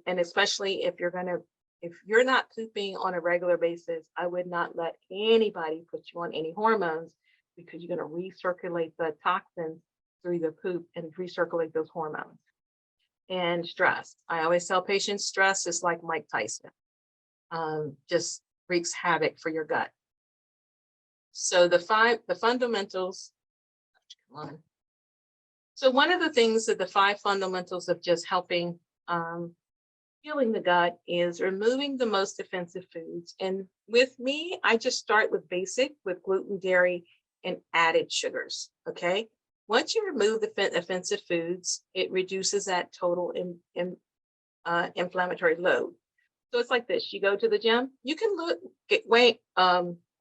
especially if you're not pooping on a regular basis, I would not let anybody put you on any hormones, because you're going to recirculate the toxins through the poop and recirculate those hormones. And stress. I always tell patients stress is like Mike Tyson. Just wreaks havoc for your gut. So the fundamentals. Come on. So one of the things that the 5 fundamentals of just helping healing the gut is removing the most offensive foods. And with me, I just start with basic, with gluten, dairy, and added sugars. Okay. Once you remove the offensive foods, it reduces that total inflammatory load. So it's like this, you go to the gym, you can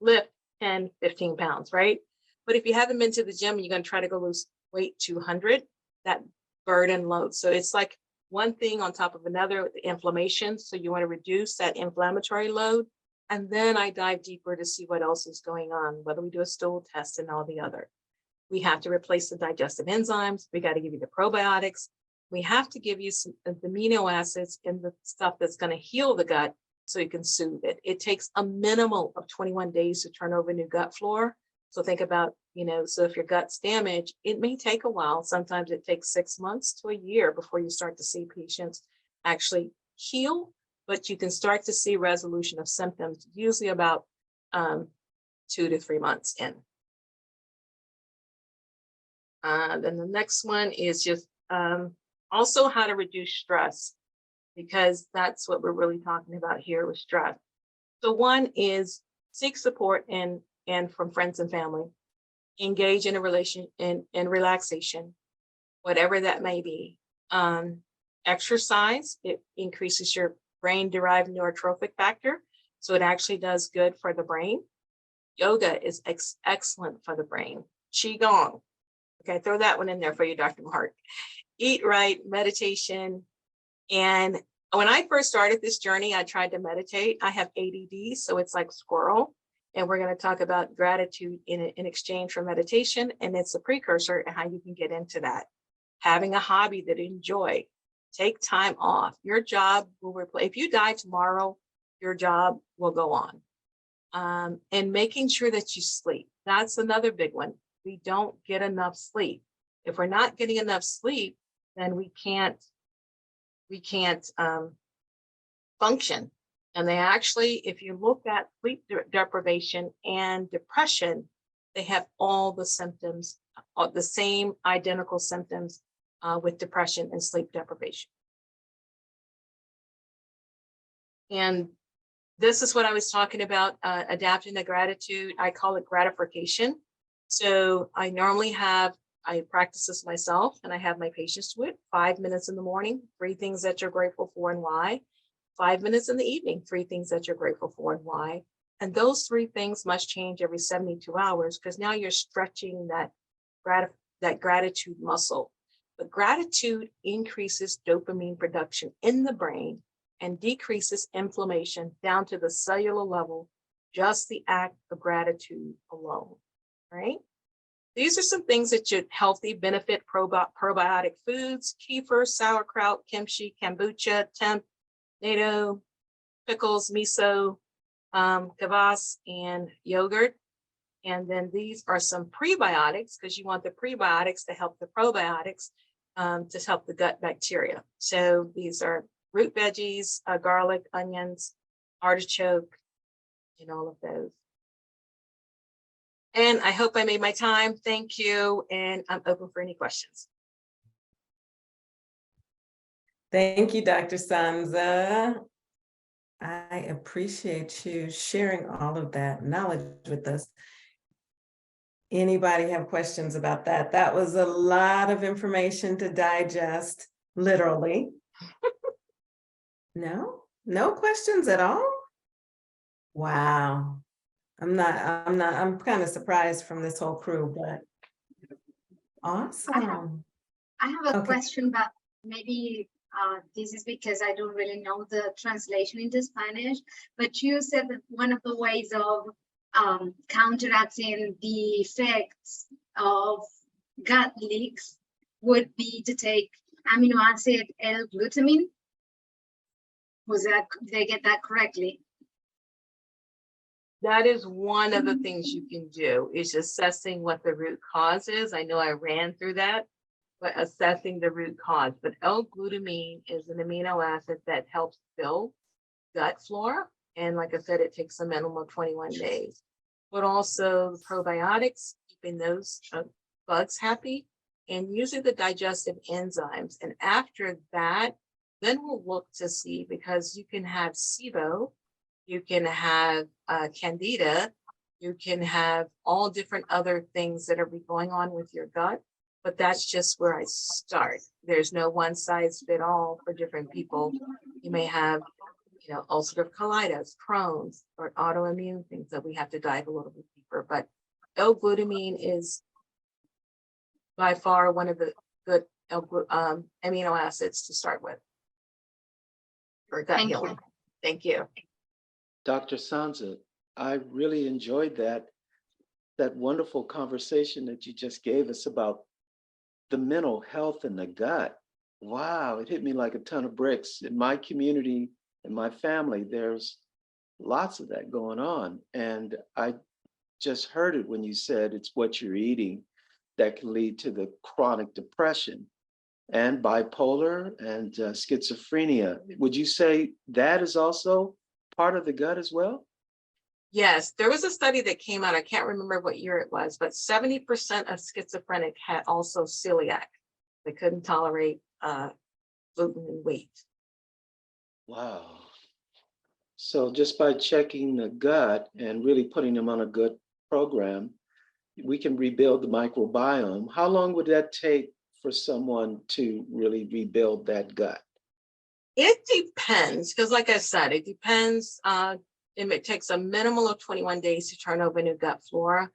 lift 10, 15 pounds, right? But if you haven't been to the gym and you're going to try to go lose weight 200, that burden load. So it's like one thing on top of another with the inflammation. So you want to reduce that inflammatory load. And then I dive deeper to see what else is going on, whether we do a stool test and all the other. We have to replace the digestive enzymes. We got to give you the probiotics. We have to give you some amino acids and the stuff that's going to heal the gut so you can soothe it. It takes a minimum of 21 days to turn over new gut flora. So think about, so if your gut's damaged, it may take a while. Sometimes it takes 6 months to a year before you start to see patients actually heal, but you can start to see resolution of symptoms, usually about 2 to 3 months in. Then the next one is just also how to reduce stress, because that's what we're really talking about here with stress. So one is seek support and from friends and family, engage in a relation in relaxation, whatever that may be. Exercise, it increases your brain-derived neurotrophic factor, so it actually does good for the brain. Yoga is excellent for the brain. Qigong, okay, throw that one in there for you, Dr. Mark. Eat right, meditation. And when I first started this journey, I tried to meditate. I have ADD, so it's like squirrel. And we're going to talk about gratitude in exchange for meditation. And it's a precursor and how you can get into that. Having a hobby that you enjoy. Take time off. Your job will replace. If you die tomorrow, your job will go on. And making sure that you sleep. That's another big one. We don't get enough sleep. If we're not getting enough sleep, then we can't function. And they actually, if you look at sleep deprivation and depression, they have all the symptoms, the same identical symptoms with depression and sleep deprivation. And this is what I was talking about, adapting to gratitude. I call it gratification. So I normally I practice this myself and I have my patients do it. 5 minutes in the morning, 3 things that you're grateful for and why. 5 minutes in the evening, 3 things that you're grateful for and why. And those 3 things must change every 72 hours because now you're stretching that gratitude muscle. But gratitude increases dopamine production in the brain and decreases inflammation down to the cellular level, just the act of gratitude alone, right? These are some things that should healthy benefit probiotic foods: kefir, sauerkraut, kimchi, kombucha, temp, natto, pickles, miso, kvass, and yogurt. And then these are some prebiotics because you want the prebiotics to help the probiotics to help the gut bacteria. So these are root veggies, garlic, onions, artichoke, and all of those. And I hope I made my time. Thank you. And I'm open for any questions. Thank you, Dr. Sonza. I appreciate you sharing all of that knowledge with us. Anybody have questions about that? That was a lot of information to digest, literally. No questions at all? Wow. I'm kind of surprised from this whole crew, but awesome. I have a Okay. question, but maybe this is because I don't really know the translation into Spanish, but you said that one of the ways of counteracting the effects of gut leaks would be to take amino acid L-glutamine. Did I get that correctly? That is one of the things you can do, is assessing what the root cause is. I know I ran through that, but assessing the root cause. But L-glutamine is an amino acid that helps build gut flora. And like I said, it takes a minimum of 21 days. But also the probiotics, keeping those bugs happy, and using the digestive enzymes. And after that, then we'll look to see, because you can have SIBO, you can have Candida, you can have all different other things that are going on with your gut, but that's just where I start. There's no one size fit all for different people. You may have, ulcerative colitis, Crohn's, or autoimmune things that we have to dive a little bit deeper. But L-glutamine is by far one of the good amino acids to start with for gut Thank you. healing. Thank you. Dr. Sonza, I really enjoyed that wonderful conversation that you just gave us about the mental health in the gut. Wow, it hit me like a ton of bricks. In my community, in my family, there's lots of that going on. And I just heard it when you said it's what you're eating that can lead to the chronic depression and bipolar and schizophrenia. Would you say that is also part of the gut as well? Yes, there was a study that came out, I can't remember what year it was, but 70% of schizophrenic had also celiac. They couldn't tolerate gluten and wheat. Wow. So just by checking the gut and really putting them on a good program, we can rebuild the microbiome. How long would that take for someone to really rebuild that gut? It depends, because like I said, it depends. It takes a minimum of 21 days to turn over new gut flora,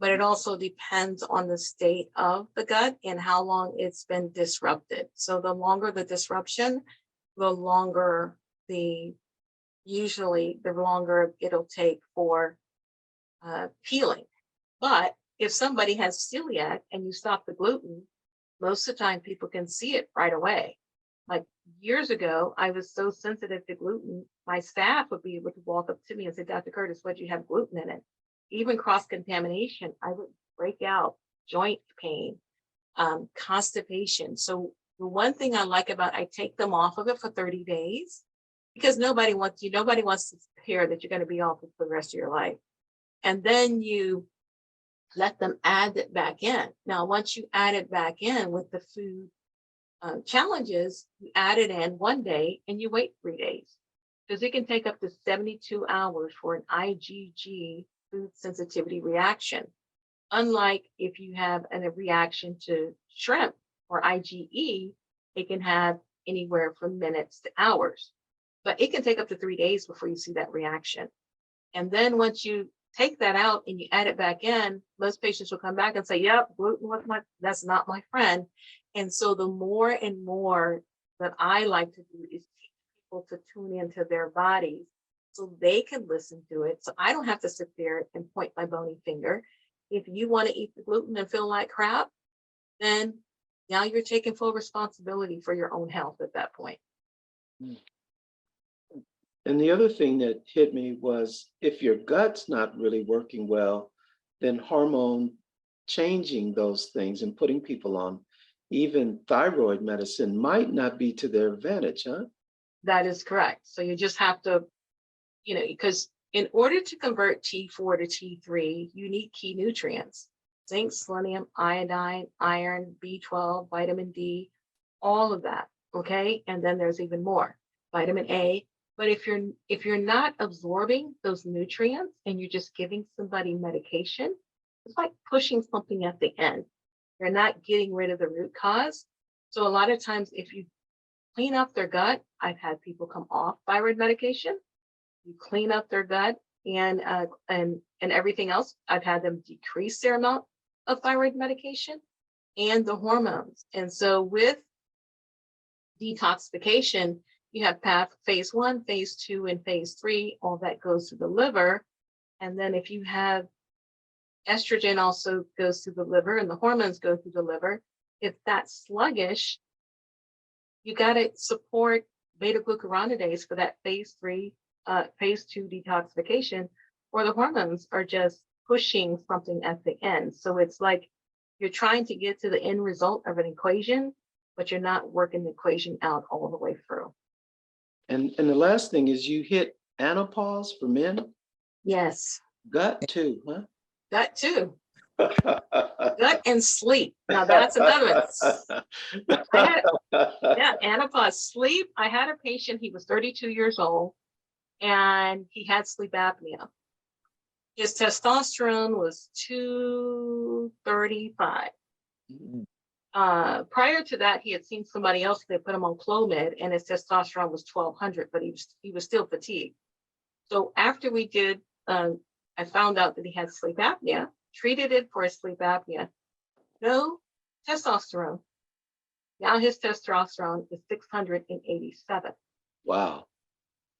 but it also depends on the state of the gut and how long it's been disrupted. So the longer the disruption, the longer usually the longer it'll take for healing. But if somebody has celiac and you stop the gluten, most of the time people can see it right away. Like years ago, I was so sensitive to gluten, my staff would be able to walk up to me and say, Dr. Curtis, what do you have gluten in it? Even cross-contamination, I would break out joint pain, constipation. So the one thing I like about, I take them off of it for 30 days because nobody wants to hear that you're going to be off it for the rest of your life. And then you let them add it back in. Now, once you add it back in with the food challenges, you add it in one day and you wait 3 days because it can take up to 72 hours for an IgG food sensitivity reaction. Unlike if you have a reaction to shrimp or IgE, it can have anywhere from minutes to hours, but it can take up to 3 days before you see that reaction. And then once you take that out and you add it back in, most patients will come back and say, yep, gluten was that's not my friend. And so the more and more that I like to do is teach people to tune into their bodies so they can listen to it. So I don't have to sit there and point my bony finger. If you want to eat the gluten and feel like crap, then now you're taking full responsibility for your own health at that point. And the other thing that hit me was if your gut's not really working well, then hormone changing those things and putting people on even thyroid medicine might not be to their advantage, huh? That is correct. So you just have to, because in order to convert T4 to T3, you need key nutrients: zinc, selenium, iodine, iron, B12, vitamin D, all of that. Okay. And then there's even more, vitamin A. But if you're not absorbing those nutrients and you're just giving somebody medication, it's like pushing something at the end. You're not getting rid of the root cause. So a lot of times if you clean up their gut, I've had people come off thyroid medication. You clean up their gut and everything else. I've had them decrease their amount of thyroid medication and the hormones. And so with detoxification, you have phase 1, phase 2, and phase 3, all that goes to the liver. And then if you have estrogen also goes through the liver and the hormones go through the liver. If that's sluggish, you got to support beta glucuronidase for that phase 2 detoxification, or the hormones are just pushing something at the end. So it's like you're trying to get to the end result of an equation, but you're not working the equation out all the way through. And the last thing is you hit anopause for men? Yes. Gut too, huh? Gut too. Gut and sleep. Now that's another one. Anopause, sleep. I had a patient, he was 32 years old and he had sleep apnea. His testosterone was 235. prior to that, he had seen somebody else, they put him on Clomid and his testosterone was 1200, but he was still fatigued. So after we did, I found out that he had sleep apnea, treated it for his sleep apnea, no testosterone. Now his testosterone is 687. Wow.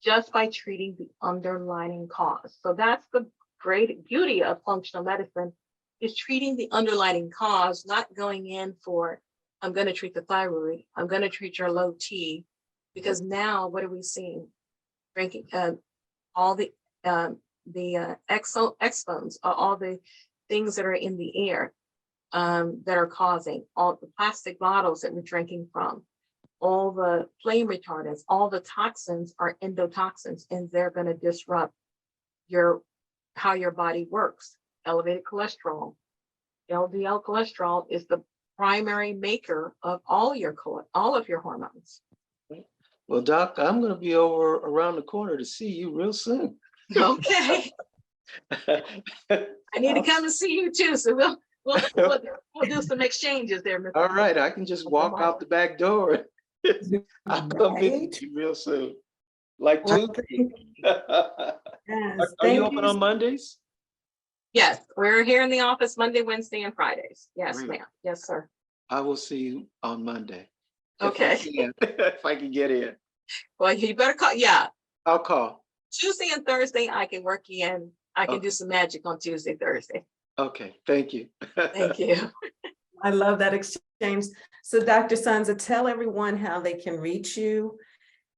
Just by treating the underlying cause. So that's the great beauty of functional medicine, is treating the underlying cause, not going in for, I'm going to treat the thyroid, I'm going to treat your low T, because now what are we seeing? Drinking all the exones, all the things that are in the air that are causing all the plastic bottles that we're drinking from, all the flame retardants, all the toxins are endotoxins, and they're going to disrupt how your body works. Elevated cholesterol, LDL cholesterol is the primary maker of all of your hormones. Well, Doc, I'm going to be over around the corner to see you real soon. Okay, I need to come and see you too. So we'll do some exchanges there, Mr. All right, I can just walk out the back door. I'll come Right? visit you real soon. Like Well, Tuesday. Yes, Are you thank open on Mondays? Yes, we're here in the office Monday, Wednesday, and Fridays. Yes, Great. ma'am. Yes, sir. I will see you on Monday. Okay. If I can get in. Well, you better call. Yeah, I'll call. Tuesday and Thursday, I can work you in. I can do some magic on Tuesday, Thursday. Okay, thank you. Thank you. I love that exchange. So Dr. Sonza, tell everyone how they can reach you.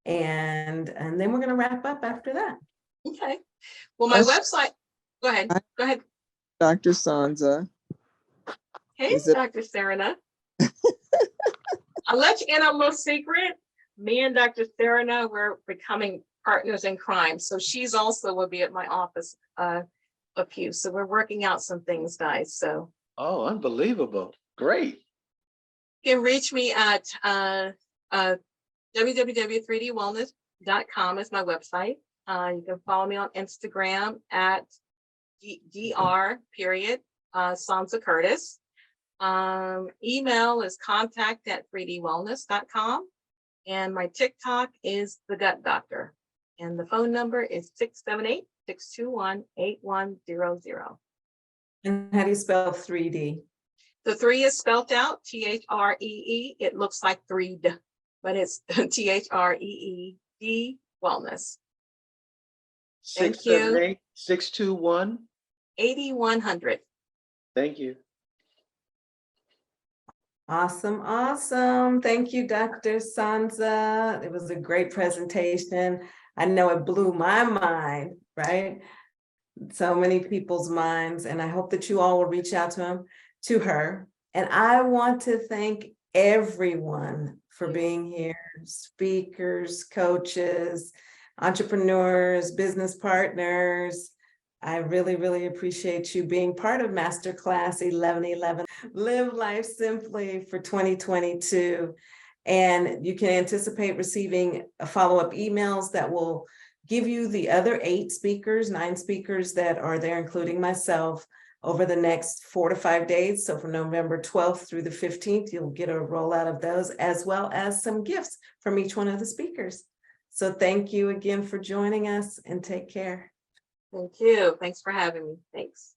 And then we're going to wrap up after that. Okay. Well, my website, go ahead. Go ahead. Dr. Sonza. Hey, Dr. Serena. I'll let you in on a little secret. Me and Dr. Serena, we're becoming partners in crime. So she's also will be at my office a few. So we're working out some things, guys. So Oh, unbelievable. Great. you can reach me at www.3dwellness.com is my website. You can follow me on Instagram at Sonza Curtis. Email is contact@3dwellness.com. And my TikTok is The Gut Doctor. And the phone number is 678-621-8100. And how do you spell 3D? The 3 is spelled out, THREE. It looks like 3D, but it's THREED Wellness. Thank you. 678-621. 8100. Thank you. Awesome, awesome. Thank you, Dr. Sonza. It was a great presentation. I know it blew my mind, right? So many people's minds, and I hope that you all will reach out to her. And I want to thank everyone for being here, speakers, coaches, entrepreneurs, business partners. I really, really appreciate you being part of Masterclass 1111. Live Life Simply for 2022. And you can anticipate receiving follow-up emails that will give you the other 9 speakers that are there, including myself, over the next 4 to 5 days. So from November 12th through the 15th, you'll get a rollout of those, as well as some gifts from each one of the speakers. So thank you again for joining us, and take care. Thank you. Thanks for having me. Thanks.